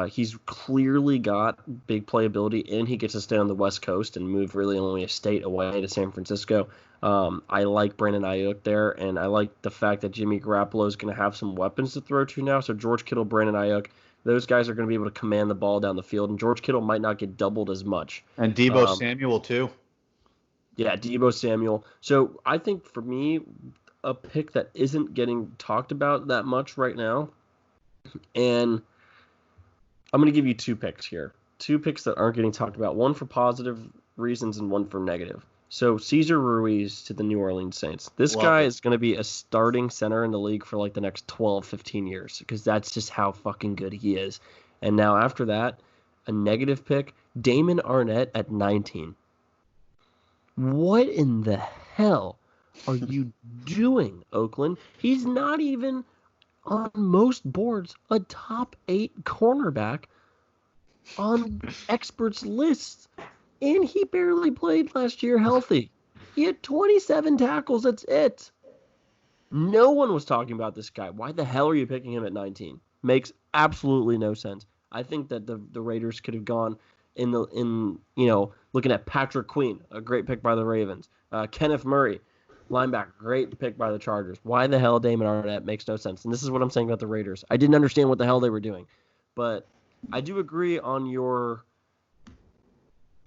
He's clearly got big playability, and he gets to stay on the West Coast and move really only a state away to San Francisco. I like Brandon Ayuk there, and I like the fact that Jimmy Garoppolo is going to have some weapons to throw to now. So George Kittle, Brandon Ayuk, those guys are going to be able to command the ball down the field, and George Kittle might not get doubled as much. And Deebo Samuel, too. Yeah, Deebo Samuel. So I think for me, a pick that isn't getting talked about that much right now, and I'm going to give you two picks here. Two picks that aren't getting talked about. One for positive reasons and one for negative. So Cesar Ruiz to the New Orleans Saints. This Love guy it. is going to be a starting center in the league for like the next 12, 15 years because that's just how fucking good he is. And now after that, a negative pick, Damon Arnett at 19. What in the hell are you doing, Oakland? He's not even on most boards a top 8 cornerback on experts' lists, and he barely played last year healthy. He had 27 tackles. That's it. No one was talking about this guy. Why the hell are you picking him at 19? Makes absolutely no sense. I think that the Raiders could have gone looking at Patrick Queen, a great pick by the Ravens. Kenneth Murray, linebacker, great pick by the Chargers. Why the hell Damon Arnett? Makes no sense. And this is what I'm saying about the Raiders. I didn't understand what the hell they were doing, but I do agree on your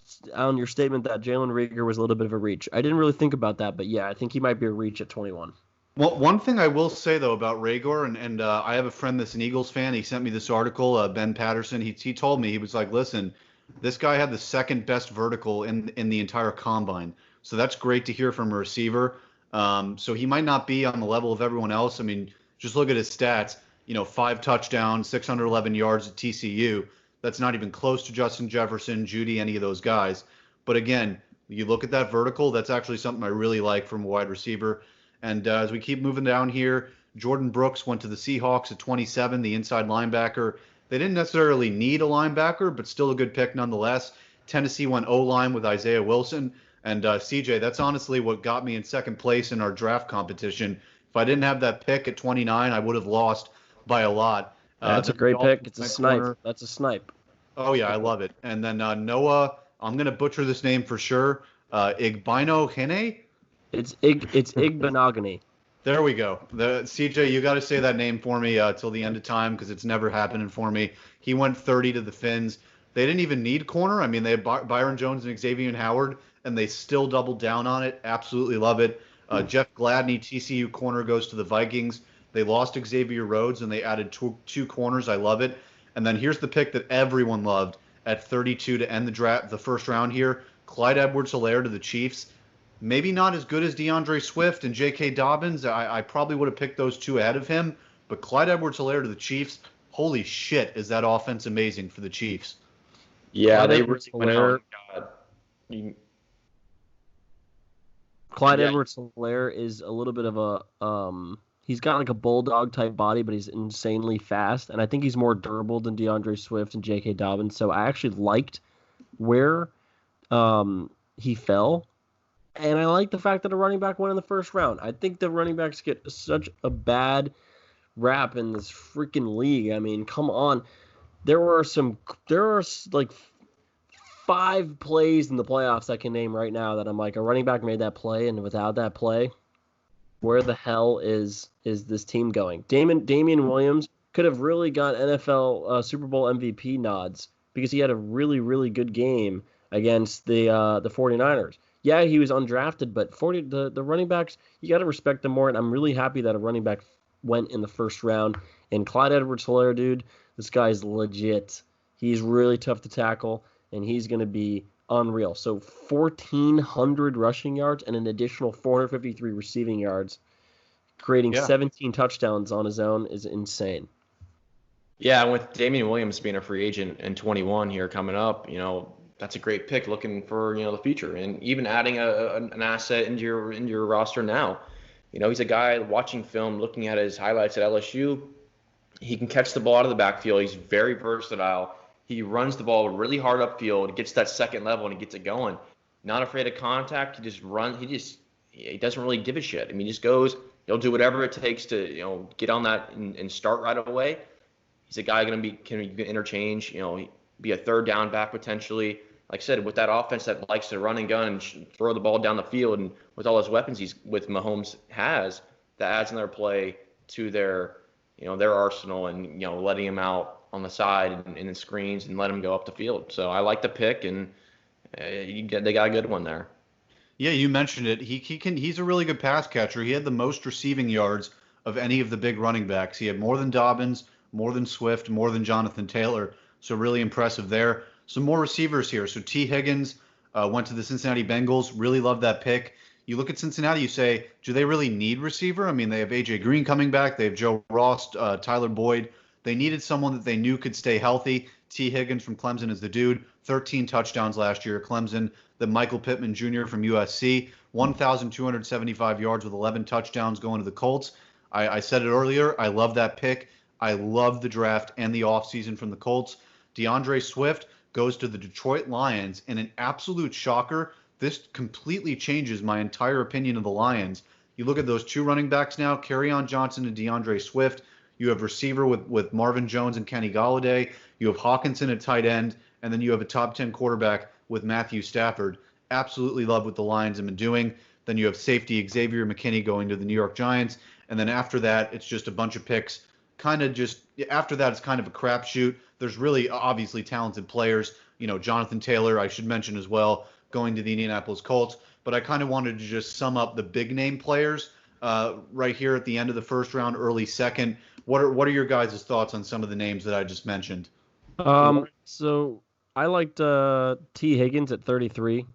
statement that Jalen Reagor was a little bit of a reach. I didn't really think about that, but yeah, I think he might be a reach at 21. Well, one thing I will say though about Raekwon, and I have a friend that's an Eagles fan. He sent me this article. Ben Patterson. He told me, he was like, listen, this guy had the second best vertical in the entire combine. So that's great to hear from a receiver. So he might not be on the level of everyone else. I mean, just look at his stats. 5 touchdowns, 611 yards at TCU. That's not even close to Justin Jefferson, Judy, any of those guys. But again, you look at that vertical, that's actually something I really like from a wide receiver. And as we keep moving down here, Jordan Brooks went to the Seahawks at 27, the inside linebacker. They didn't necessarily need a linebacker, but still a good pick nonetheless. Tennessee went O-line with Isaiah Wilson. And CJ, that's honestly what got me in second place in our draft competition. If I didn't have that pick at 29, I would have lost by a lot. That's a great pick. It's a snipe. Corner. That's a snipe. Oh, yeah, I love it. And then Noah, I'm going to butcher this name for sure. Igbino Hene? It's Igbenogany. There we go. CJ, you got to say that name for me till the end of time because it's never happening for me. He went 30 to the Fins. They didn't even need corner. I mean, they had Byron Jones and Xavier Howard, and they still doubled down on it. Absolutely love it. Jeff Gladney, TCU corner, goes to the Vikings. They lost Xavier Rhodes, and they added two corners. I love it. And then here's the pick that everyone loved at 32 to end the draft, the first round here. Clyde Edwards-Helaire to the Chiefs. Maybe not as good as DeAndre Swift and J.K. Dobbins. I probably would have picked those two ahead of him. But Clyde Edwards-Helaire to the Chiefs, holy shit, is that offense amazing for the Chiefs. Yeah, Clyde they really went out. Clyde Edwards-Helaire is a little bit of a he's got like a bulldog type body, but he's insanely fast, and I think he's more durable than DeAndre Swift and J.K. Dobbins. So I actually liked where he fell. And I like the fact that a running back went in the first round. I think the running backs get such a bad rap in this freaking league. I mean, come on. There are like 5 plays in the playoffs I can name right now that I'm like, a running back made that play, and without that play, where the hell is this team going? Damian Williams could have really got NFL Super Bowl MVP nods because he had a really, really good game against the 49ers. Yeah, he was undrafted, but the running backs, you got to respect them more, and I'm really happy that a running back went in the first round. And Clyde Edwards-Helaire, dude, this guy's legit. He's really tough to tackle, and he's going to be unreal. So 1,400 rushing yards and an additional 453 receiving yards, creating 17 touchdowns on his own is insane. Yeah, and with Damian Williams being a free agent in 21 here coming up, that's a great pick looking for, the future, and even adding an asset into your roster now. He's a guy watching film, looking at his highlights at LSU. He can catch the ball out of the backfield. He's very versatile. He runs the ball really hard upfield, gets that second level, and he gets it going. Not afraid of contact. He just runs. He doesn't really give a shit. I mean, he just goes. He'll do whatever it takes to get on that and start right away. He's a guy can interchange. Be a third down back potentially. Like I said, with that offense that likes to run and gun and throw the ball down the field, and with all his weapons Mahomes has, that adds another play to their arsenal, and letting him out on the side and in the screens and let him go up the field. So I like the pick, and they got a good one there. Yeah, you mentioned it. He's a really good pass catcher. He had the most receiving yards of any of the big running backs. He had more than Dobbins, more than Swift, more than Jonathan Taylor. So really impressive there. Some more receivers here. So T. Higgins went to the Cincinnati Bengals. Really love that pick. You look at Cincinnati, you say, do they really need receiver? I mean, they have AJ Green coming back. They have Joe Ross, Tyler Boyd. They needed someone that they knew could stay healthy. T. Higgins from Clemson is the dude. 13 touchdowns last year. Clemson. The Michael Pittman Jr. from USC, 1,275 yards with 11 touchdowns going to the Colts. I said it earlier. I love that pick. I love the draft and the offseason from the Colts. DeAndre Swift goes to the Detroit Lions in an absolute shocker. This completely changes my entire opinion of the Lions. You look at those two running backs now, Kerryon Johnson and DeAndre Swift. You have receiver with Marvin Jones and Kenny Golladay. You have Hawkinson at tight end, and then you have a top 10 quarterback with Matthew Stafford. Absolutely love what the Lions have been doing. Then you have safety Xavier McKinney going to the New York Giants. And then after that, it's just a bunch of picks. After that, it's kind of a crapshoot. There's really obviously talented players. Jonathan Taylor, I should mention as well, going to the Indianapolis Colts. But I kind of wanted to just sum up the big name players right here at the end of the first round, early second. What are your guys' thoughts on some of the names that I just mentioned? So I liked T. Higgins at 33.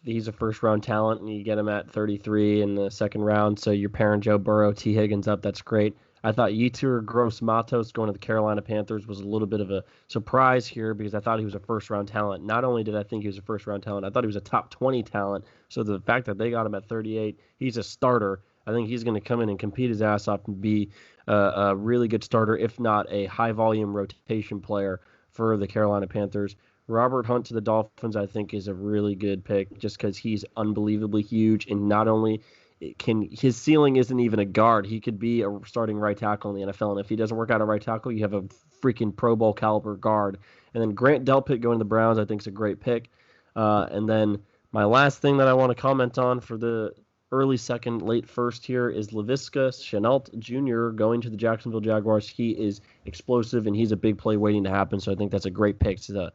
He's a first-round talent, and you get him at 33 in the second round. So you're pairing Joe Burrow, T. Higgins up. That's great. I thought Yetur Gross-Matos going to the Carolina Panthers was a little bit of a surprise here because I thought he was a first-round talent. Not only did I think he was a first-round talent, I thought he was a top 20 talent. So the fact that they got him at 38, he's a starter. I think he's going to come in and compete his ass off and be a really good starter, if not a high-volume rotation player for the Carolina Panthers. Robert Hunt to the Dolphins, I think, is a really good pick just because he's unbelievably huge. And not only his ceiling isn't even a guard, he could be a starting right tackle in the NFL. And if he doesn't work out at right tackle, you have a freaking Pro Bowl caliber guard. And then Grant Delpit going to the Browns, I think, is a great pick. And then my last thing that I want to comment on for the early second, late first here is Laviska Shenault Jr. going to the Jacksonville Jaguars. He is explosive, and he's a big play waiting to happen. So I think that's a great pick to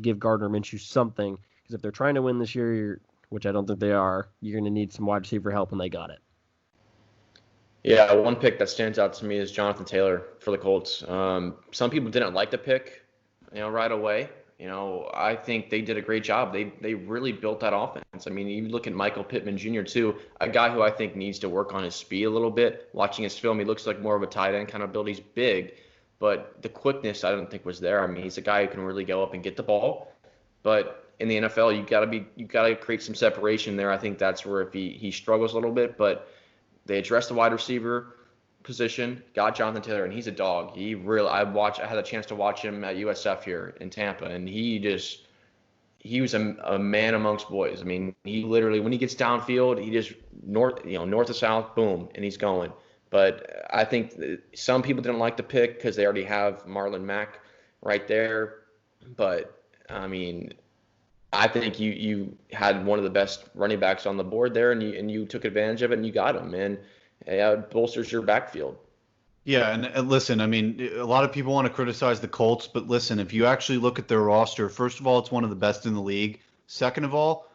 give Gardner Minshew something. Because if they're trying to win this year, which I don't think they are, you're going to need some wide receiver help, and they got it. Yeah, one pick that stands out to me is Jonathan Taylor for the Colts. Some people didn't like the pick, right away. I think they did a great job. They really built that offense. I mean, you look at Michael Pittman Jr. too, a guy who I think needs to work on his speed a little bit. Watching his film, he looks like more of a tight end kind of build. He's big, but the quickness I don't think was there. I mean, he's a guy who can really go up and get the ball. But in the NFL, you gotta create some separation there. I think that's where if he struggles a little bit, but they addressed the wide receiver position, got Jonathan Taylor, and he's a dog. I had a chance to watch him at USF here in Tampa, and he was a man amongst boys. I mean, he literally, when he gets downfield, he just north to south, boom, and he's going. But I think some people didn't like the pick because they already have Marlon Mack right there. But I mean, I think you had one of the best running backs on the board there, and you took advantage of it, and you got him, and it bolsters your backfield. Yeah, and listen, I mean, a lot of people want to criticize the Colts, but listen, if you actually look at their roster, first of all, it's one of the best in the league. Second of all,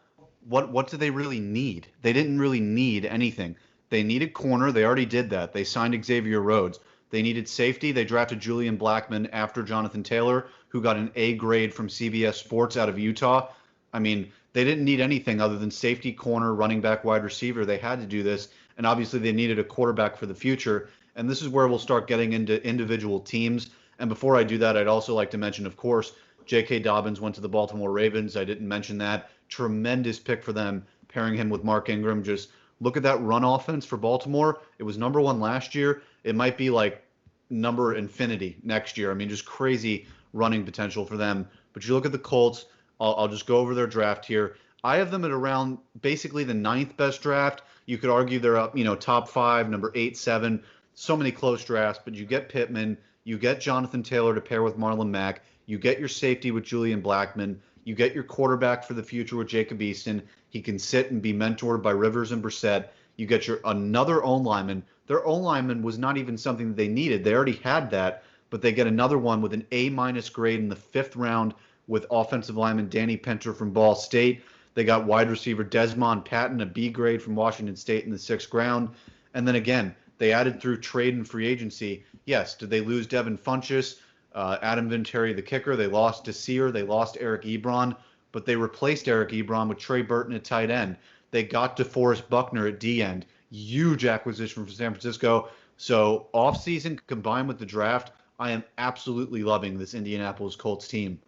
what do they really need? They didn't really need anything. They needed corner. They already did that. They signed Xavier Rhodes. They needed safety. They drafted Julian Blackmon after Jonathan Taylor, who got an A grade from CBS Sports out of Utah. I mean, they didn't need anything other than safety, corner, running back, wide receiver. They had to do this. And obviously they needed a quarterback for the future. And this is where we'll start getting into individual teams. And before I do that, I'd also like to mention, of course, J.K. Dobbins went to the Baltimore Ravens. I didn't mention that. Tremendous pick for them, pairing him with Mark Ingram. Just look at that run offense for Baltimore. It was number one last year. It might be like number infinity next year. I mean, just crazy running potential for them. But you look at the Colts. I'll just go over their draft here. I have them at around basically the 9th best draft. You could argue they're up, top 5, number 8, 7. So many close drafts, but you get Pittman, you get Jonathan Taylor to pair with Marlon Mack, you get your safety with Julian Blackmon, you get your quarterback for the future with Jacob Easton. He can sit and be mentored by Rivers and Brissett. You get another O-lineman. Their O-lineman was not even something that they needed. They already had that, but they get another one with an A- grade in the 5th round with offensive lineman Danny Pinter from Ball State. They got wide receiver Desmond Patton, a B grade from Washington State in the 6th round. And then again, they added through trade and free agency. Yes, did they lose Devin Funchess, Adam Vinatieri, the kicker? They lost Cesar. They lost Eric Ebron, but they replaced Eric Ebron with Trey Burton at tight end. They got DeForest Buckner at D end. Huge acquisition from San Francisco. So offseason combined with the draft, I am absolutely loving this Indianapolis Colts team.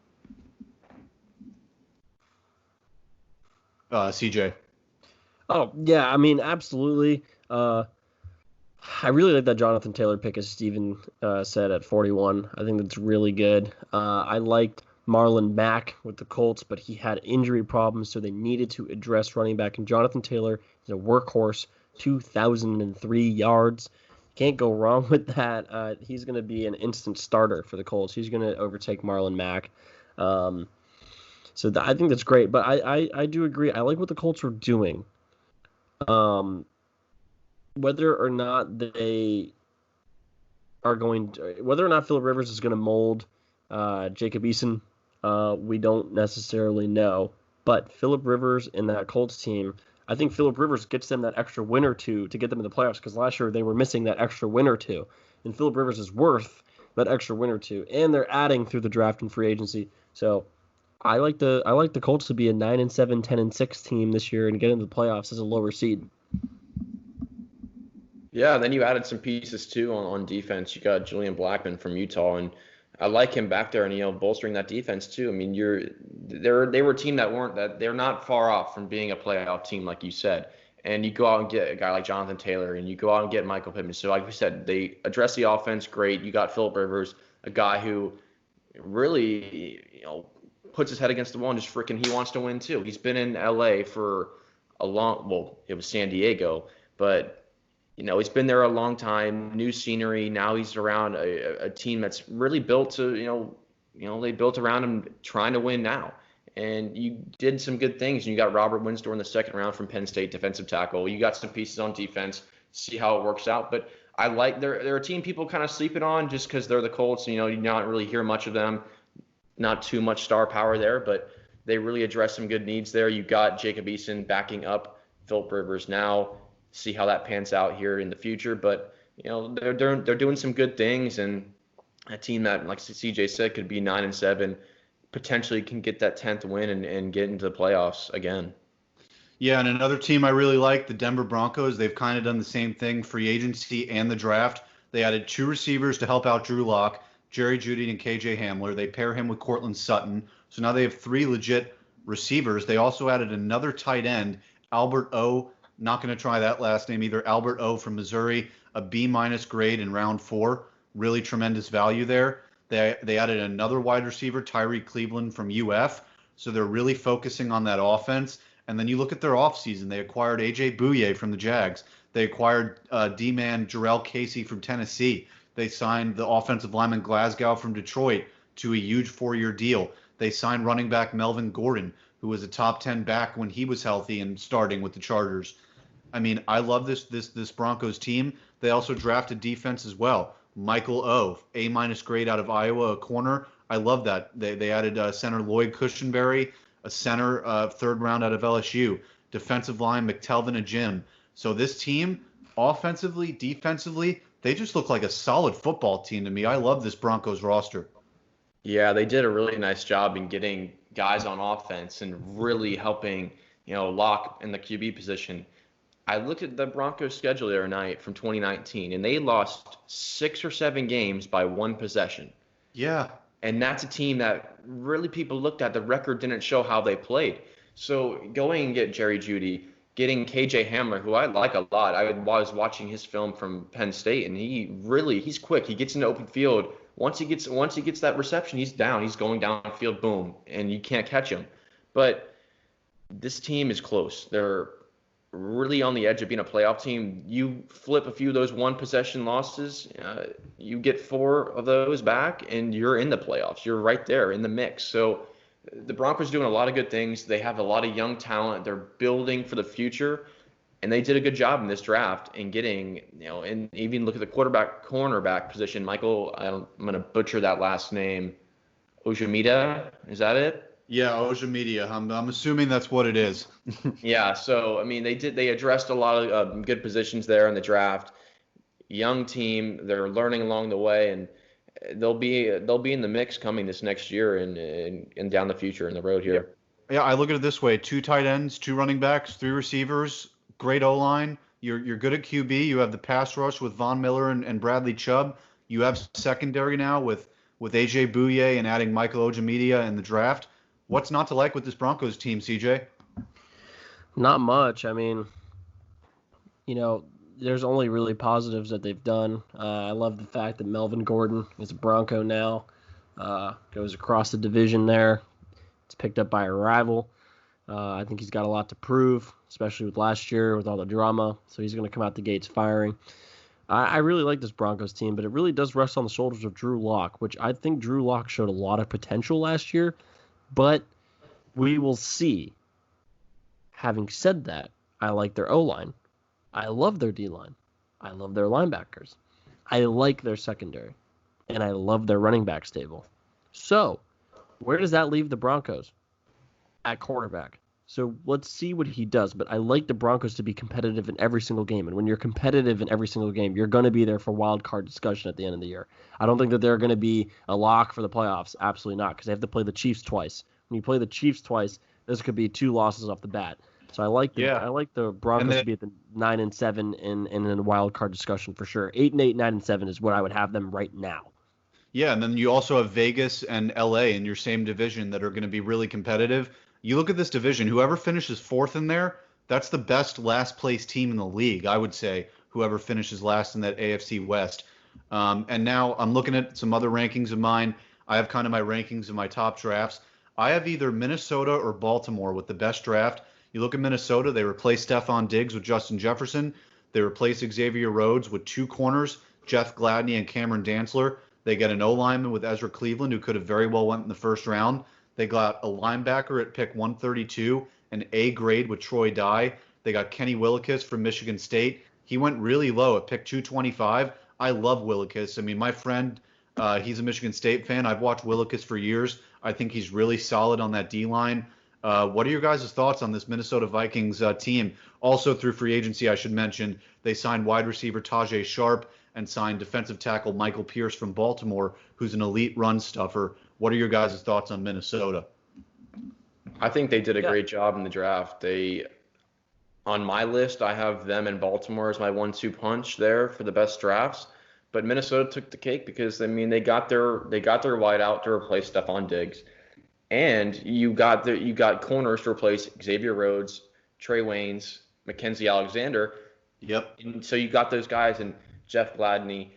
CJ. Oh, yeah, I mean, absolutely. I really like that Jonathan Taylor pick, as Steven said, at 41. I think that's really good. I liked Marlon Mack with the Colts, but he had injury problems, so they needed to address running back. And Jonathan Taylor is a workhorse, 2,003 yards. Can't go wrong with that. He's going to be an instant starter for the Colts. He's going to overtake Marlon Mack. I think that's great. But I do agree. I like what the Colts are doing. Whether or not Phillip Rivers is going to mold Jacob Eason, we don't necessarily know. But Phillip Rivers and that Colts team, I think Phillip Rivers gets them that extra win or two to get them in the playoffs, because last year they were missing that extra win or two. And Phillip Rivers is worth that extra win or two. And they're adding through the draft and free agency. So I like the Colts to be a 9-7, 10-6 team this year and get into the playoffs as a lower seed. Yeah, then you added some pieces too on defense. You got Julian Blackmon from Utah, and I like him back there and bolstering that defense too. I mean, they were a team they're not far off from being a playoff team, like you said. And you go out and get a guy like Jonathan Taylor, and you go out and get Michael Pittman. So like we said, they address the offense great. You got Phillip Rivers, a guy who really puts his head against the wall and just he wants to win too. He's been in LA for it was San Diego, but he's been there a long time, new scenery. Now he's around a team that's really built to, they built around him trying to win now. And you did some good things. You got Robert Winstor in the 2nd round from Penn State, defensive tackle. You got some pieces on defense, see how it works out. But I like they're a team people kind of sleeping on just because they're the Colts. You not really hear much of them, not too much star power there, but they really address some good needs there. You got Jacob Eason backing up Phillip Rivers now. See how that pans out here in the future, but they're doing some good things, and a team that, like CJ said, could be 9-7, potentially can get that 10th win and get into the playoffs again. Yeah, and another team I really like, the Denver Broncos. They've kind of done the same thing, free agency and the draft. They added 2 receivers to help out Drew Lock, Jerry Jeudy and KJ Hamler. They pair him with Cortland Sutton, so now they have 3 legit receivers. They also added another tight end, Albert O. Not going to try that last name either. Albert O from Missouri, a B- grade in round 4. Really tremendous value there. They added another wide receiver, Tyree Cleveland from UF. So they're really focusing on that offense. And then you look at their offseason. They acquired A.J. Bouye from the Jags. They acquired D-man Jarrell Casey from Tennessee. They signed the offensive lineman Glasgow from Detroit to a huge 4-year deal. They signed running back Melvin Gordon, who was a top 10 back when he was healthy and starting with the Chargers. I mean, I love this Broncos team. They also drafted defense as well. Michael O, A- grade out of Iowa, a corner. I love that. They added center Lloyd Cushenberry, a center 3rd round out of LSU. Defensive line McTelvin, a Jim. So this team, offensively, defensively, they just look like a solid football team to me. I love this Broncos roster. Yeah, they did a really nice job in getting guys on offense and really helping, Lock in the QB position. I looked at the Broncos schedule the other night from 2019, and they lost 6 or 7 games by 1 possession. Yeah. And that's a team that really people looked at. The record didn't show how they played. So going and get Jerry Jeudy, getting KJ Hamler, who I like a lot. I was watching his film from Penn State, and he's quick. He gets into open field. Once he gets that reception, he's down. He's going downfield, boom, and you can't catch him. But this team is close. They're really on the edge of being a playoff team. You flip a few of those 1 possession losses, you get 4 of those back, and you're in the playoffs. You're right there in the mix. So the Broncos doing a lot of good things. They have a lot of young talent. They're building for the future, and they did a good job in this draft in getting, and even look at the cornerback position. Michael, I'm going to butcher that last name. Ojimida, is that it? Yeah, Oja Media. I'm assuming that's what it is. Yeah, so I mean, they addressed a lot of good positions there in the draft. Young team, they're learning along the way, and they'll be in the mix coming this next year and down the future in the road Yeah. here. Yeah, I look at it this way: 2 tight ends, 2 running backs, 3 receivers, great O-line. You're good at QB. You have the pass rush with Von Miller and Bradley Chubb. You have secondary now with AJ Bouye and adding Michael Ojemedia in the draft. What's not to like with this Broncos team, CJ? Not much. I mean, there's only really positives that they've done. I love the fact that Melvin Gordon is a Bronco now. Goes across the division there. It's picked up by a rival. I think he's got a lot to prove, especially with last year with all the drama. So he's going to come out the gates firing. I really like this Broncos team, but it really does rest on the shoulders of Drew Lock, which I think Drew Lock showed a lot of potential last year. But we will see. Having said that, I like their O-line. I love their D-line. I love their linebackers. I like their secondary. And I love their running back stable. So, where does that leave the Broncos? At quarterback. So, let's see what he does. But I like the Broncos to be competitive in every single game. And when you're competitive in every single game, you're going to be there for wild card discussion at the end of the year. I don't think that they're going to be a lock for the playoffs. Absolutely not, because they have to play the Chiefs twice. When you play the Chiefs twice, this could be 2 losses off the bat. So I like the Broncos to be at the 9-7 in a wild card discussion for sure. 8-8, 9-7 is what I would have them right now. Yeah, and then you also have Vegas and LA in your same division that are going to be really competitive. You look at this division, whoever finishes 4th in there, that's the best last place team in the league, I would say, whoever finishes last in that AFC West. And now I'm looking at some other rankings of mine. I have kind of my rankings of my top drafts. I have either Minnesota or Baltimore with the best draft. You look at Minnesota, they replaced Stephon Diggs with Justin Jefferson. They replaced Xavier Rhodes with 2 corners, Jeff Gladney and Cameron Dantzler. They get an O-lineman with Ezra Cleveland, who could have very well went in the first round. They got a linebacker at pick 132, an A grade with Troy Dye. They got Kenny Willekes from Michigan State. He went really low at pick 225. I love Willekes. I mean, my friend, he's a Michigan State fan. I've watched Willekes for years. I think he's really solid on that D-line. What are your guys' thoughts on this Minnesota Vikings team? Also through free agency, I should mention, they signed wide receiver Tajay Sharp and signed defensive tackle Michael Pierce from Baltimore, who's an elite run stuffer. What are your guys' thoughts on Minnesota? I think they did a great job in the draft. On my list, I have them and Baltimore as my 1-2 punch there for the best drafts. But Minnesota took the cake because, I mean, they got their wide out to replace Stephon Diggs. And you got corners to replace Xavier Rhodes, Trey Waynes, Mackenzie Alexander. Yep. And so you got those guys and Jeff Gladney,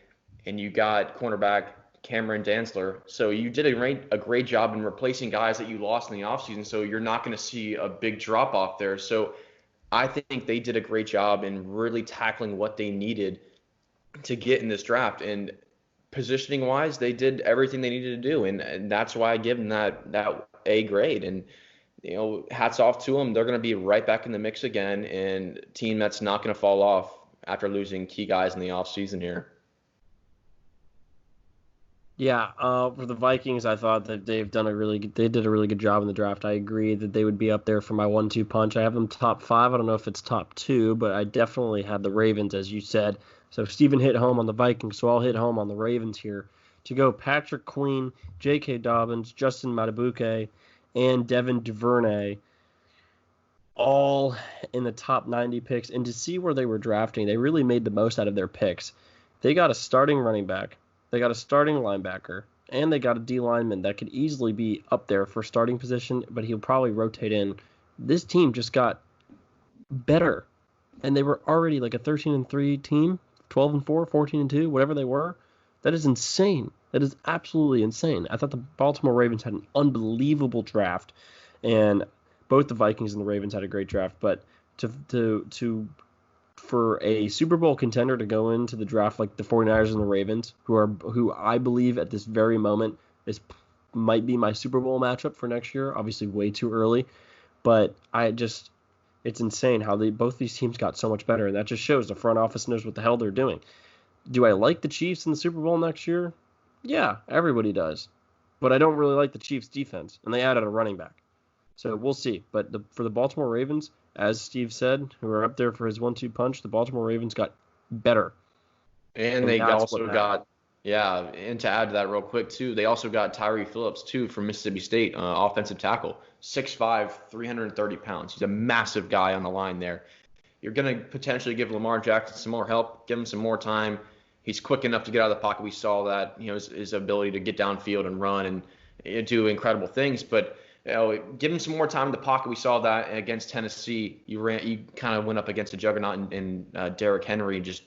and you got cornerback Cameron Dantzler. So you did a great job in replacing guys that you lost in the offseason. So you're not going to see a big drop off there. So I think they did a great job in really tackling what they needed to get in this draft. And positioning wise, they did everything they needed to do, and that's why I give them that A grade. And hats off to them. They're going to be right back in the mix again, and a team that's not going to fall off after losing key guys in the offseason here. Yeah, for the Vikings, I thought that they did a really good job in the draft. I agree that they would be up there for my 1-2 punch. I have them top 5. I don't know if it's top 2, but I definitely had the Ravens, as you said. So Steven hit home on the Vikings, so I'll hit home on the Ravens here. To go Patrick Queen, J.K. Dobbins, Justin Madubuike, and Devin Duvernay, all in the top 90 picks. And to see where they were drafting, they really made the most out of their picks. They got a starting running back, they got a starting linebacker, and they got a D lineman that could easily be up there for starting position, but he'll probably rotate in. This team just got better, and they were already like a 13-3 team. 12-4, 14-2, whatever they were. That is insane. That is absolutely insane. I thought the Baltimore Ravens had an unbelievable draft, and both the Vikings and the Ravens had a great draft. But for a Super Bowl contender to go into the draft like the 49ers and the Ravens, who I believe at this very moment might be my Super Bowl matchup for next year. Obviously, way too early, but it's insane how both these teams got so much better, and that just shows the front office knows what the hell they're doing. Do I like the Chiefs in the Super Bowl next year? Yeah, everybody does. But I don't really like the Chiefs' defense, and they added a running back. So we'll see. But for the Baltimore Ravens, as Steve said, who are up there for his 1-2 punch, the Baltimore Ravens got better. And they also got, and to add to that real quick, too, they also got Tyree Phillips, too, from Mississippi State, offensive tackle, 6'5", 330 pounds. He's a massive guy on the line there. You're going to potentially give Lamar Jackson some more help, give him some more time. He's quick enough to get out of the pocket. We saw that, his ability to get downfield and run and do incredible things. But give him some more time in the pocket. We saw that against Tennessee. You kind of went up against a juggernaut in Derrick Henry, and just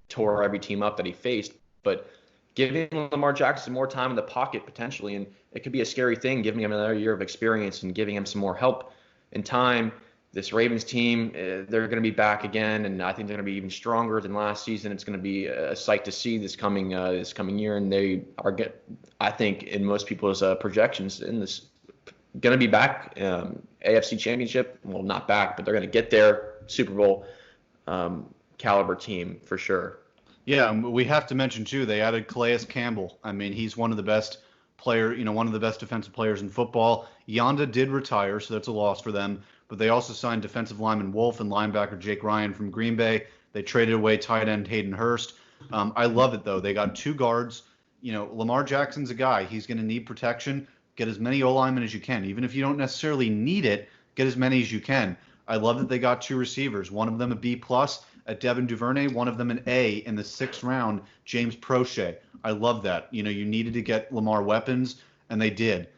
tore every team up that he faced. But giving Lamar Jackson more time in the pocket potentially, and it could be a scary thing, giving him another year of experience and giving him some more help and time. This Ravens team, they're going to be back again, and I think they're going to be even stronger than last season. It's going to be a sight to see this coming year, and they are, I think, in most people's projections, in this going to be back AFC Championship. Well, not back, but they're going to get there, Super Bowl caliber team for sure. Yeah, we have to mention too, they added Calais Campbell. I mean, he's one of the best one of the best defensive players in football. Yonda did retire, so that's a loss for them. But they also signed defensive lineman Wolf and linebacker Jake Ryan from Green Bay. They traded away tight end Hayden Hurst. I love it, though. They got 2 guards. Lamar Jackson's a guy. He's going to need protection. Get as many O-linemen as you can. Even if you don't necessarily need it, get as many as you can. I love that they got 2 receivers. One of them a B+, at Devin Duvernay. One of them an A in the 6th round, James Prochet. I love that. You needed to get Lamar weapons, and they did.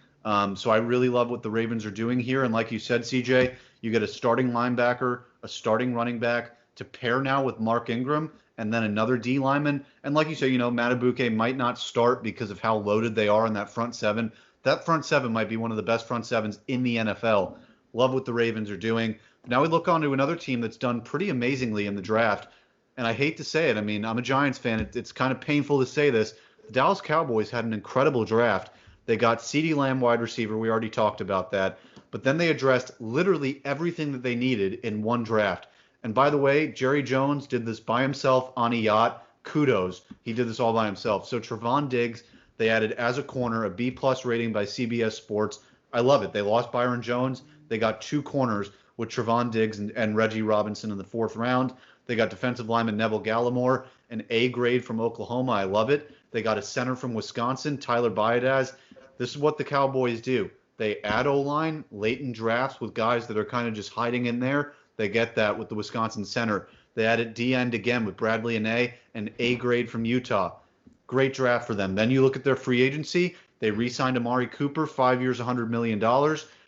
So I really love what the Ravens are doing here. And like you said, CJ, you get a starting linebacker, a starting running back to pair now with Mark Ingram, and then another D lineman. And like you say, Matabuke might not start because of how loaded they are in that front 7. That front 7 might be one of the best front 7s in the NFL. Love what the Ravens are doing. Now we look on to another team that's done pretty amazingly in the draft. And I hate to say it. I mean, I'm a Giants fan. It's kind of painful to say this. The Dallas Cowboys had an incredible draft. They got CeeDee Lamb, wide receiver. We already talked about that. But then they addressed literally everything that they needed in one draft. And by the way, Jerry Jones did this by himself on a yacht. Kudos. He did this all by himself. So Trevon Diggs, they added as a corner, a B+ rating by CBS Sports. I love it. They lost Byron Jones. They got 2 corners with Trevon Diggs and Reggie Robinson in the 4th round. They got defensive lineman Neville Gallimore, an A grade from Oklahoma. I love it. They got a center from Wisconsin, Tyler Biadasz. This is what the Cowboys do. They add O-line late in drafts with guys that are kind of just hiding in there. They get that with the Wisconsin center. They added D-end again with Bradley Anae, an A grade from Utah. Great draft for them. Then you look at their free agency. They re-signed Amari Cooper, 5 years, $100 million.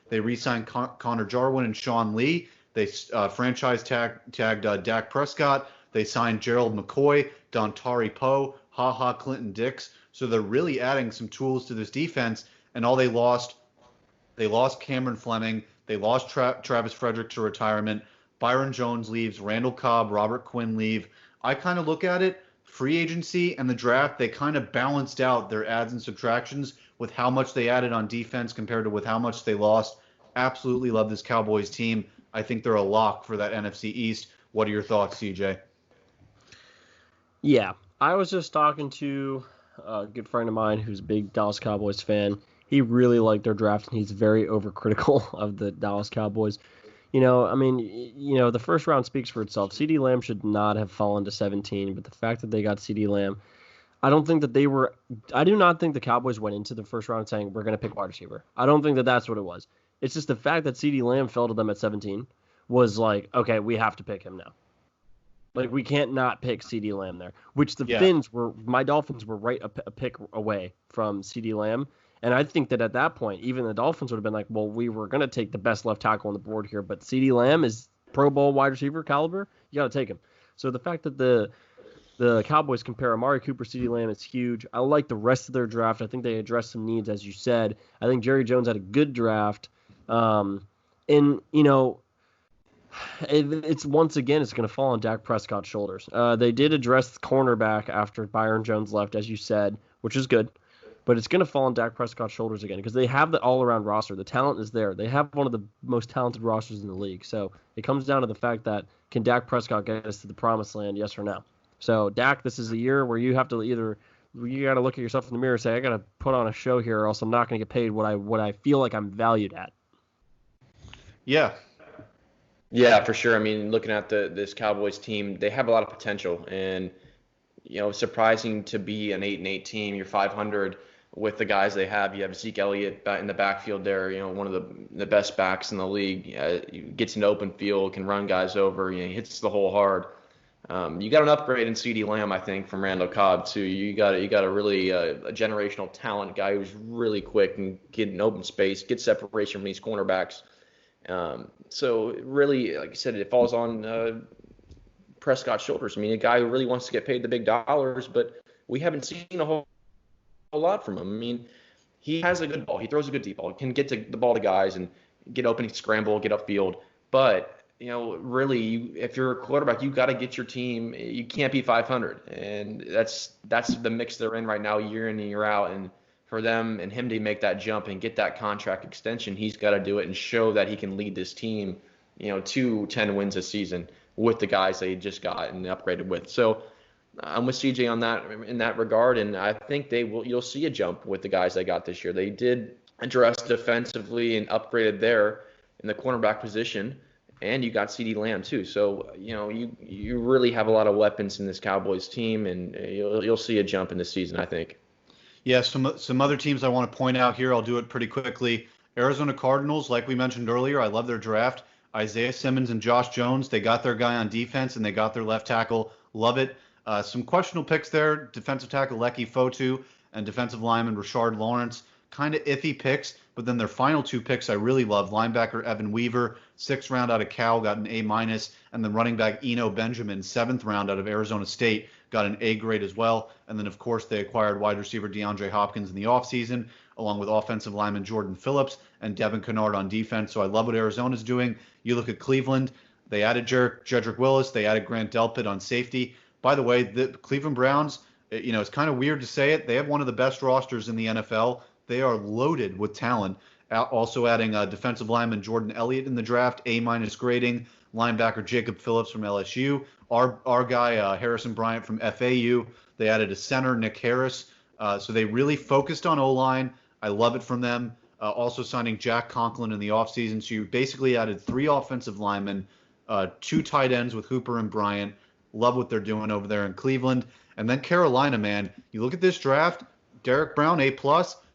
They re-signed Connor Jarwin and Sean Lee. They franchise tagged Dak Prescott. They signed Gerald McCoy, Dontari Poe, Clinton Dix. So they're really adding some tools to this defense. And all they lost Cameron Fleming. They lost Travis Frederick to retirement. Byron Jones leaves. Randall Cobb, Robert Quinn leave. I kind of look at it, free agency and the draft, they kind of balanced out their adds and subtractions with how much they added on defense compared to with how much they lost. Absolutely love this Cowboys team. I think they're a lock for that NFC East. What are your thoughts, CJ? Yeah, I was just talking to a good friend of mine who's a big Dallas Cowboys fan. He really liked their draft, and he's very overcritical of the Dallas Cowboys. The first round speaks for itself. CeeDee Lamb should not have fallen to 17, but the fact that they got CeeDee Lamb, I do not think the Cowboys went into the first round saying, we're going to pick wide receiver. I don't think that that's what it was. It's just the fact that CeeDee Lamb fell to them at 17 was like, okay, we have to pick him now. Like, we can't not pick CeeDee Lamb there, which my Dolphins were right a pick away from CeeDee Lamb. And I think that at that point, even the Dolphins would have been like, well, we were going to take the best left tackle on the board here, but CeeDee Lamb is Pro Bowl wide receiver caliber. You got to take him. So the fact that the Cowboys compare Amari Cooper, CeeDee Lamb is huge. I like the rest of their draft. I think they addressed some needs, as you said. I think Jerry Jones had a good draft. It's once again, it's going to fall on Dak Prescott's shoulders. They did address the cornerback after Byron Jones left, as you said, which is good. But it's going to fall on Dak Prescott's shoulders again because they have the all-around roster. The talent is there. They have one of the most talented rosters in the league. So it comes down to the fact that can Dak Prescott get us to the promised land, yes or no? So, Dak, this is a year where you have to you got to look at yourself in the mirror and say, I got to put on a show here or else I'm not going to get paid what I feel like I'm valued at. Yeah. Yeah, for sure. I mean, looking at this Cowboys team, they have a lot of potential, and surprising to be an 8-8 team. You're 500 with the guys they have. You have Zeke Elliott in the backfield there. One of the best backs in the league. Gets into open field, can run guys over. He hits the hole hard. You got an upgrade in CeeDee Lamb, I think, from Randall Cobb too. You got a really a generational talent guy who's really quick and get in open space, get separation from these cornerbacks. So really, like I said, it falls on Prescott's shoulders. I mean, a guy who really wants to get paid the big dollars, but we haven't seen a whole lot from him. I mean, he has a good ball. He throws a good deep ball. He can get the ball to guys and get open, scramble, get upfield. But really, if you're a quarterback, you got to get your team. You can't be 500, and that's the mix they're in right now, year in and year out. And for them and him to make that jump and get that contract extension, he's got to do it and show that he can lead this team, to 10 wins a season with the guys they just got and upgraded with. So I'm with CJ on that in that regard, and I think you'll see a jump with the guys they got this year. They did address defensively and upgraded there in the cornerback position. And you got CeeDee Lamb too, so you really have a lot of weapons in this Cowboys team, and you'll see a jump in this season, I think. Yeah, some other teams I want to point out here. I'll do it pretty quickly. Arizona Cardinals, like we mentioned earlier, I love their draft. Isaiah Simmons and Josh Jones, they got their guy on defense and they got their left tackle. Love it. Some questionable picks there. Defensive tackle Leki Fotu and defensive lineman Rashard Lawrence. Kind of iffy picks, but then their final two picks I really love. Linebacker Evan Weaver, 6th round out of Cal, got an A-, and then running back Eno Benjamin, 7th round out of Arizona State, got an A grade as well. And then, of course, they acquired wide receiver DeAndre Hopkins in the offseason, along with offensive lineman Jordan Phillips and Devin Kennard on defense. So I love what Arizona's doing. You look at Cleveland, they added Jedrek Wills, they added Grant Delpit on safety. By the way, the Cleveland Browns, it's kind of weird to say it, they have one of the best rosters in the NFL. They are loaded with talent. Also adding defensive lineman Jordan Elliott in the draft, A- grading. Linebacker Jacob Phillips from LSU. Our guy Harrison Bryant from FAU. They added a center, Nick Harris. So they really focused on O-line. I love it from them. Also signing Jack Conklin in the offseason. So you basically added 3 offensive linemen, 2 tight ends with Hooper and Bryant. Love what they're doing over there in Cleveland. And then Carolina, man. You look at this draft, Derek Brown, A+.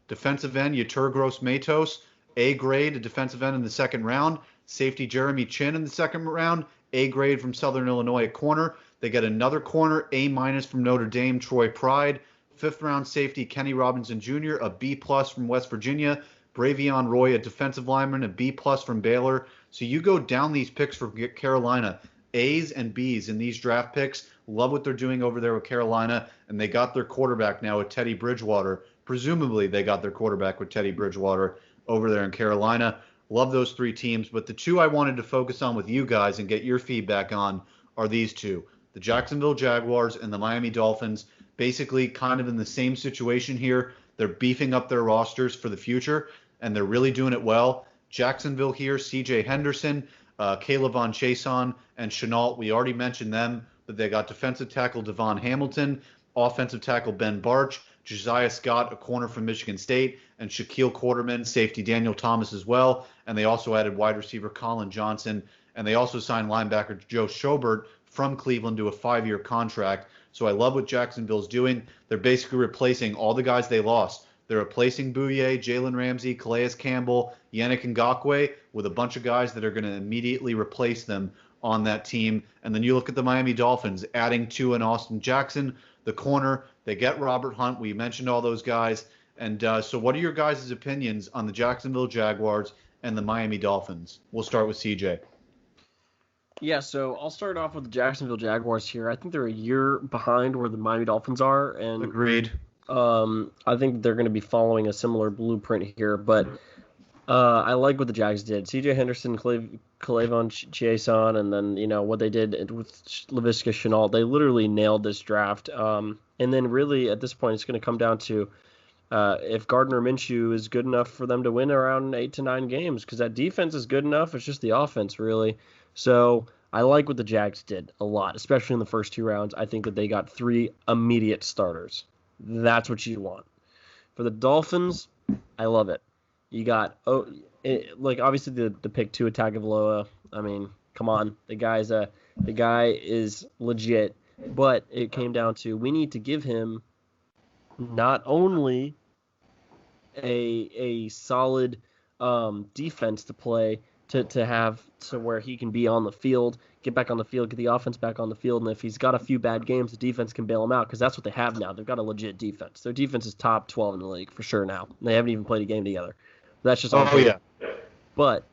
Defensive end, Yetur Gross-Matos, A grade, a defensive end in the 2nd round. Safety, Jeremy Chin in the 2nd round, A grade from Southern Illinois at corner. They get another corner, A- from Notre Dame, Troy Pride. 5th round safety, Kenny Robinson Jr., a B+ from West Virginia. Bravion Roy, a defensive lineman, a B+ from Baylor. So you go down these picks for Carolina, A's and B's in these draft picks. Love what they're doing over there with Carolina, and they got their quarterback now with Teddy Bridgewater. Presumably, they got their quarterback with Teddy Bridgewater over there in Carolina. Love those 3 teams. But the 2 I wanted to focus on with you guys and get your feedback on are these 2. The Jacksonville Jaguars and the Miami Dolphins, basically kind of in the same situation here. They're beefing up their rosters for the future, and they're really doing it well. Jacksonville here, C.J. Henderson, Caleb Von Chason, and Chenault. We already mentioned them, but they got defensive tackle Devon Hamilton, offensive tackle Ben Barch, Josiah Scott, a corner from Michigan State, and Shaquille Quarterman, safety Daniel Thomas as well. And they also added wide receiver Colin Johnson. And they also signed linebacker Joe Schobert from Cleveland to a 5-year contract. So I love what Jacksonville's doing. They're basically replacing all the guys they lost. They're replacing Bouye, Jalen Ramsey, Calais Campbell, Yannick Ngakoue with a bunch of guys that are going to immediately replace them on that team. And then you look at the Miami Dolphins, adding to an Austin Jackson, the corner. They get Robert Hunt. We mentioned all those guys. And so what are your guys' opinions on the Jacksonville Jaguars and the Miami Dolphins? We'll start with CJ. Yeah, so I'll start off with the Jacksonville Jaguars here. I think they're a year behind where the Miami Dolphins are. And Agreed. I think they're going to be following a similar blueprint here. But I like what the Jags did. C.J. Henderson, Calais Chason, and then, what they did with Laviska Shenault. They literally nailed this draft. And then really at this point it's going to come down to if Gardner Minshew is good enough for them to win around 8 to 9 games, because that defense is good enough. It's just the offense, really. So I like what the Jags did a lot, especially in the first 2 rounds. I think that they got 3 immediate starters. That's what you want. For the Dolphins, I love it. You got like obviously the pick Tua Tagovailoa. I mean, come on, the guy is legit. But it came down to we need to give him not only a solid defense to play to have to where he can be on the field, get back on the field, get the offense back on the field, and if he's got a few bad games, the defense can bail him out because that's what they have now. They've got a legit defense. Their defense is top 12 in the league for sure now. They haven't even played a game together. That's just all. Oh yeah. But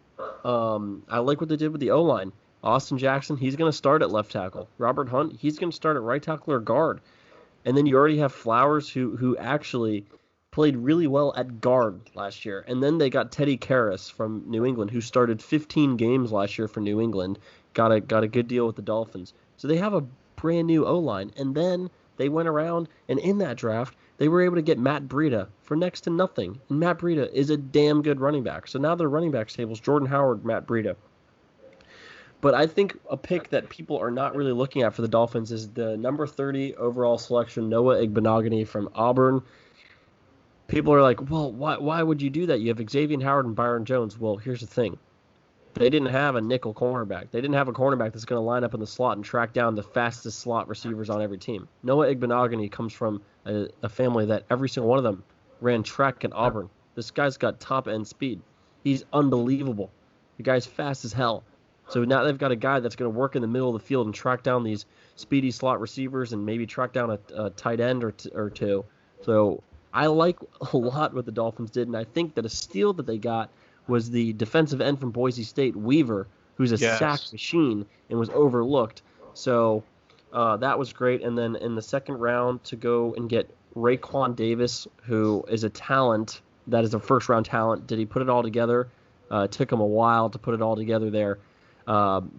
I like what they did with the O-line. Austin Jackson, he's going to start at left tackle. Robert Hunt, he's going to start at right tackle or guard. And then you already have Flowers, who actually played really well at guard last year. And then they got Teddy Karras from New England, who started 15 games last year for New England. Got a good deal with the Dolphins. So they have a brand new O-line. And then they went around, and in that draft, they were able to get Matt Breida for next to nothing. And Matt Breida is a damn good running back. So now their running back stables, Jordan Howard, Matt Breida. But I think a pick that people are not really looking at for the Dolphins is the number 30 overall selection, Noah Igbenogany from Auburn. People are like, well, why would you do that? You have Xavier Howard and Byron Jones. Well, here's the thing. They didn't have a nickel cornerback. They didn't have a cornerback that's going to line up in the slot and track down the fastest slot receivers on every team. Noah Igbenogany comes from a family that every single one of them ran track at Auburn. This guy's got top-end speed. He's unbelievable. The guy's fast as hell. So now they've got a guy that's going to work in the middle of the field and track down these speedy slot receivers and maybe track down a tight end or two. So I like a lot what the Dolphins did, and I think that a steal that they got was the defensive end from Boise State, Weaver, who's a sack machine and was overlooked. So that was great. And then in the second round to go and get Raekwon Davis, who is a talent, that is a first-round talent. Did he put it all together? It took him a while to put it all together there.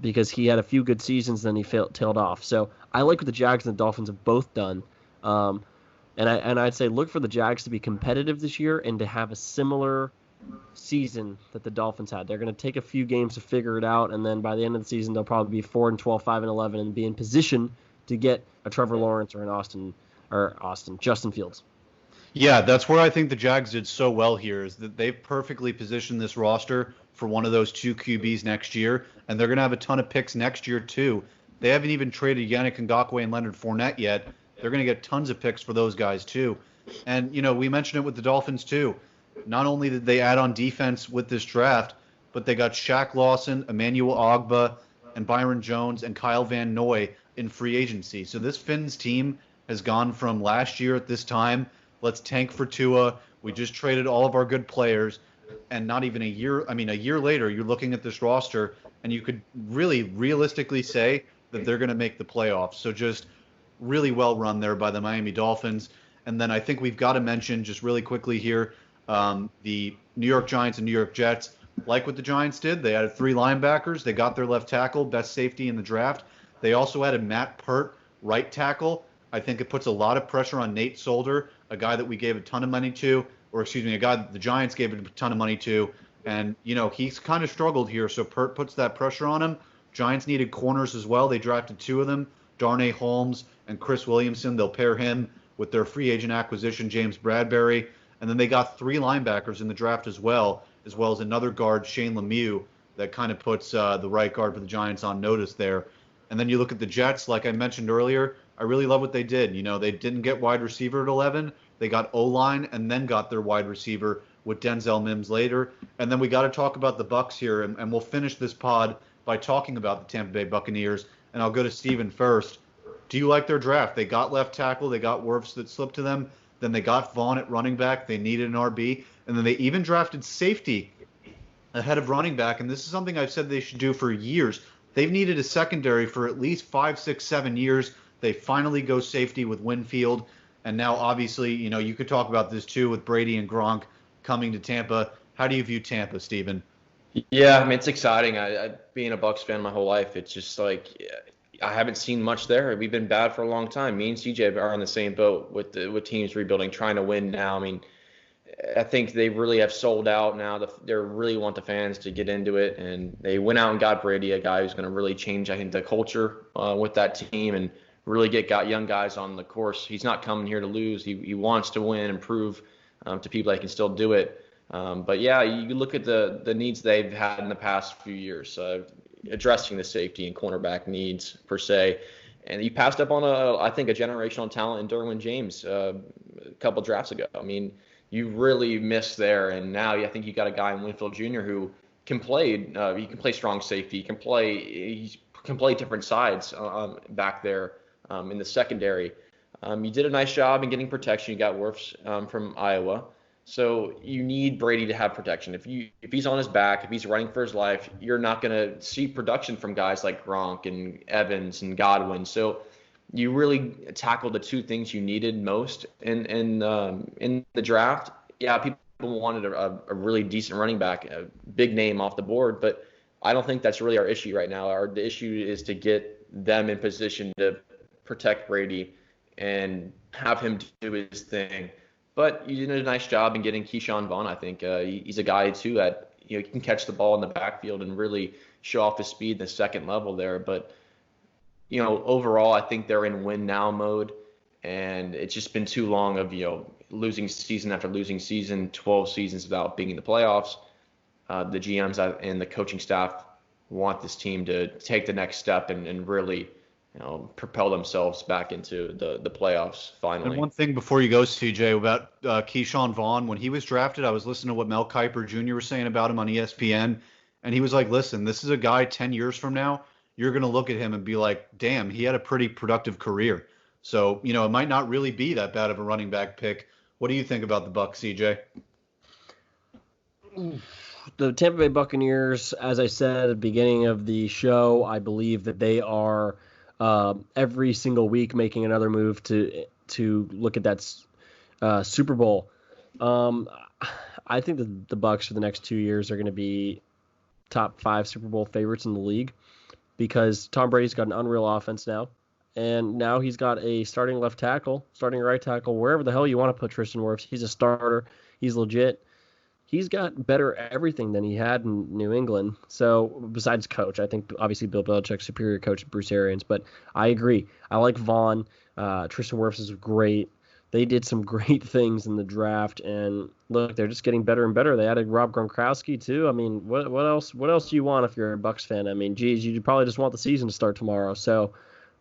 Because he had a few good seasons, then he tailed off. So I like what the Jags and the Dolphins have both done. And I'd say look for the Jags to be competitive this year and to have a similar season that the Dolphins had. They're going to take a few games to figure it out, and then by the end of the season, they'll probably be 4-12, 5-11, and be in position to get a Trevor Lawrence or an Justin Fields. Yeah, that's where I think the Jags did so well here is that they've perfectly positioned this roster for one of those two QBs next year, and they're going to have a ton of picks next year too. They haven't even traded Yannick Ngakoue and Leonard Fournette yet. They're going to get tons of picks for those guys too. And, we mentioned it with the Dolphins too. Not only did they add on defense with this draft, but they got Shaq Lawson, Emmanuel Ogbah, and Byron Jones, and Kyle Van Noy in free agency. So this Finns team has gone from last year at this time, let's tank for Tua. We just traded all of our good players. And not even a year later, you're looking at this roster, and you could really realistically say that they're going to make the playoffs. So just really well run there by the Miami Dolphins. And then I think we've got to mention just really quickly here the New York Giants and New York Jets. Like what the Giants did, they added 3 linebackers. They got their left tackle, best safety in the draft. They also added Matt Pert, right tackle. I think it puts a lot of pressure on Nate Solder, a guy that we gave a ton of money to. A guy that the Giants gave a ton of money to. And, he's kind of struggled here, so Pert puts that pressure on him. Giants needed corners as well. They drafted 2 of them, Darnay Holmes and Chris Williamson. They'll pair him with their free agent acquisition, James Bradbury. And then they got 3 linebackers in the draft as well as another guard, Shane Lemieux, that kind of puts the right guard for the Giants on notice there. And then you look at the Jets, like I mentioned earlier, I really love what they did. They didn't get wide receiver at 11. They got O-line and then got their wide receiver with Denzel Mims later. And then we got to talk about the Bucs here, and we'll finish this pod by talking about the Tampa Bay Buccaneers. And I'll go to Steven first. Do you like their draft? They got left tackle. They got Wirfs that slipped to them. Then they got Vaughn at running back. They needed an RB. And then they even drafted safety ahead of running back. And this is something I've said they should do for years. They've needed a secondary for at least 5, 6, 7 years. They finally go safety with Winfield. And now, obviously, you could talk about this too with Brady and Gronk coming to Tampa. How do you view Tampa, Steven? Yeah, I mean, it's exciting. I being a Bucs fan my whole life, it's just like I haven't seen much there. We've been bad for a long time. Me and CJ are on the same boat with teams rebuilding, trying to win now. I mean, I think they really have sold out now. They really want the fans to get into it, and they went out and got Brady, a guy who's going to really change, I think, the culture with that team and really got young guys on the course. He's not coming here to lose. He wants to win and prove to people that he can still do it. But yeah, you look at the needs they've had in the past few years, addressing the safety and cornerback needs per se. And you passed up on I think a generational talent in Derwin James a couple drafts ago. I mean, you really missed there, and now I think you got a guy in Winfield Jr. who can play. He can play strong safety. He can play different sides back there in the secondary. You did a nice job in getting protection. You got Wirfs from Iowa. So you need Brady to have protection. If he's on his back, if he's running for his life, you're not going to see production from guys like Gronk and Evans and Godwin. So you really tackled the two things you needed most in the draft. Yeah, people wanted a really decent running back, a big name off the board, but I don't think that's really our issue right now. The issue is to get them in position to protect Brady and have him do his thing. But you did a nice job in getting Keyshawn Vaughn. I think he's a guy too that he can catch the ball in the backfield and really show off his speed in the second level there. But overall, I think they're in win now mode, and it's just been too long of losing season after losing season, 12 seasons without being in the playoffs. The GMs and the coaching staff want this team to take the next step and really propel themselves back into the playoffs finally. And one thing before you go, CJ, about Keyshawn Vaughn, when he was drafted, I was listening to what Mel Kiper Jr. was saying about him on ESPN, and he was like, listen, this is a guy 10 years from now, you're going to look at him and be like, damn, he had a pretty productive career. So, it might not really be that bad of a running back pick. What do you think about the Bucs, CJ? The Tampa Bay Buccaneers, as I said at the beginning of the show, I believe that they are every single week making another move to look at that Super Bowl. I think that the Bucs for the next 2 years are going to be top 5 Super Bowl favorites in the league because Tom Brady's got an unreal offense now, and now he's got a starting left tackle, starting right tackle, wherever the hell you want to put Tristan Wirfs. He's a starter. He's legit. He's got better everything than he had in New England. So besides coach, I think obviously Bill Belichick's superior coach to Bruce Arians, but I agree. I like Vaughn. Tristan Wirfs is great. They did some great things in the draft, and look, they're just getting better and better. They added Rob Gronkowski too. I mean, what else? What else do you want if you're a Bucs fan? I mean, geez, you probably just want the season to start tomorrow. So,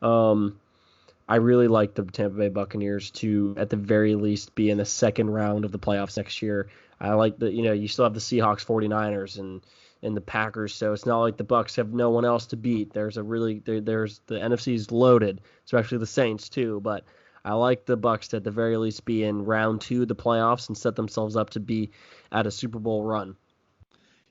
I really like the Tampa Bay Buccaneers to, at the very least, be in the second round of the playoffs next year. I like that, you still have the Seahawks, 49ers, and the Packers, so it's not like the Bucs have no one else to beat. There's the NFC's loaded, especially the Saints too, but I like the Bucs to at the very least be in round 2 of the playoffs and set themselves up to be at a Super Bowl run.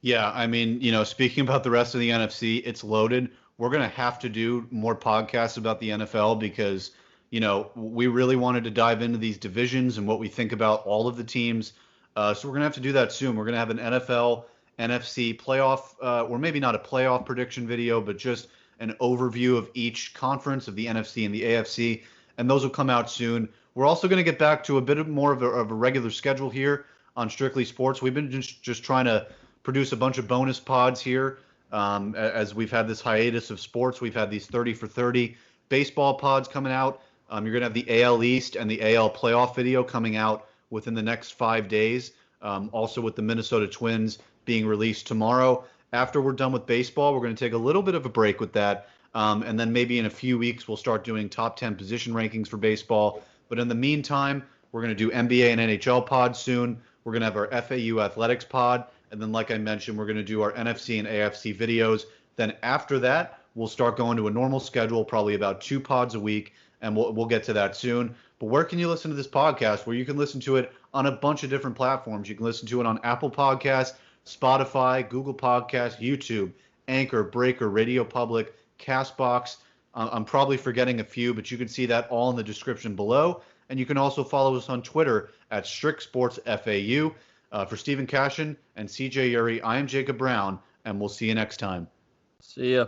Yeah, I mean, speaking about the rest of the NFC, it's loaded. We're going to have to do more podcasts about the NFL because, we really wanted to dive into these divisions and what we think about all of the teams. So we're going to have to do that soon. We're going to have an NFL, NFC playoff, or maybe not a playoff prediction video, but just an overview of each conference of the NFC and the AFC, and those will come out soon. We're also going to get back to a bit more of a regular schedule here on Strictly Sports. We've been just trying to produce a bunch of bonus pods here as we've had this hiatus of sports. We've had these 30 for 30 baseball pods coming out. You're going to have the AL East and the AL playoff video coming out within the next 5 days, also with the Minnesota Twins being released tomorrow. After we're done with baseball, we're going to take a little bit of a break with that, and then maybe in a few weeks we'll start doing top 10 position rankings for baseball. But in the meantime, we're going to do NBA and NHL pods soon. We're going to have our FAU Athletics pod, and then like I mentioned, we're going to do our NFC and AFC videos. Then after that, we'll start going to a normal schedule, probably about 2 pods a week, and we'll get to that soon. But where can you listen to this podcast? Well, you can listen to it on a bunch of different platforms. You can listen to it on Apple Podcasts, Spotify, Google Podcasts, YouTube, Anchor, Breaker, Radio Public, CastBox. I'm probably forgetting a few, but you can see that all in the description below. And you can also follow us on Twitter at StrictSportsFAU. For Stephen Cashin and CJ Uri, I am Jacob Brown, and we'll see you next time. See ya.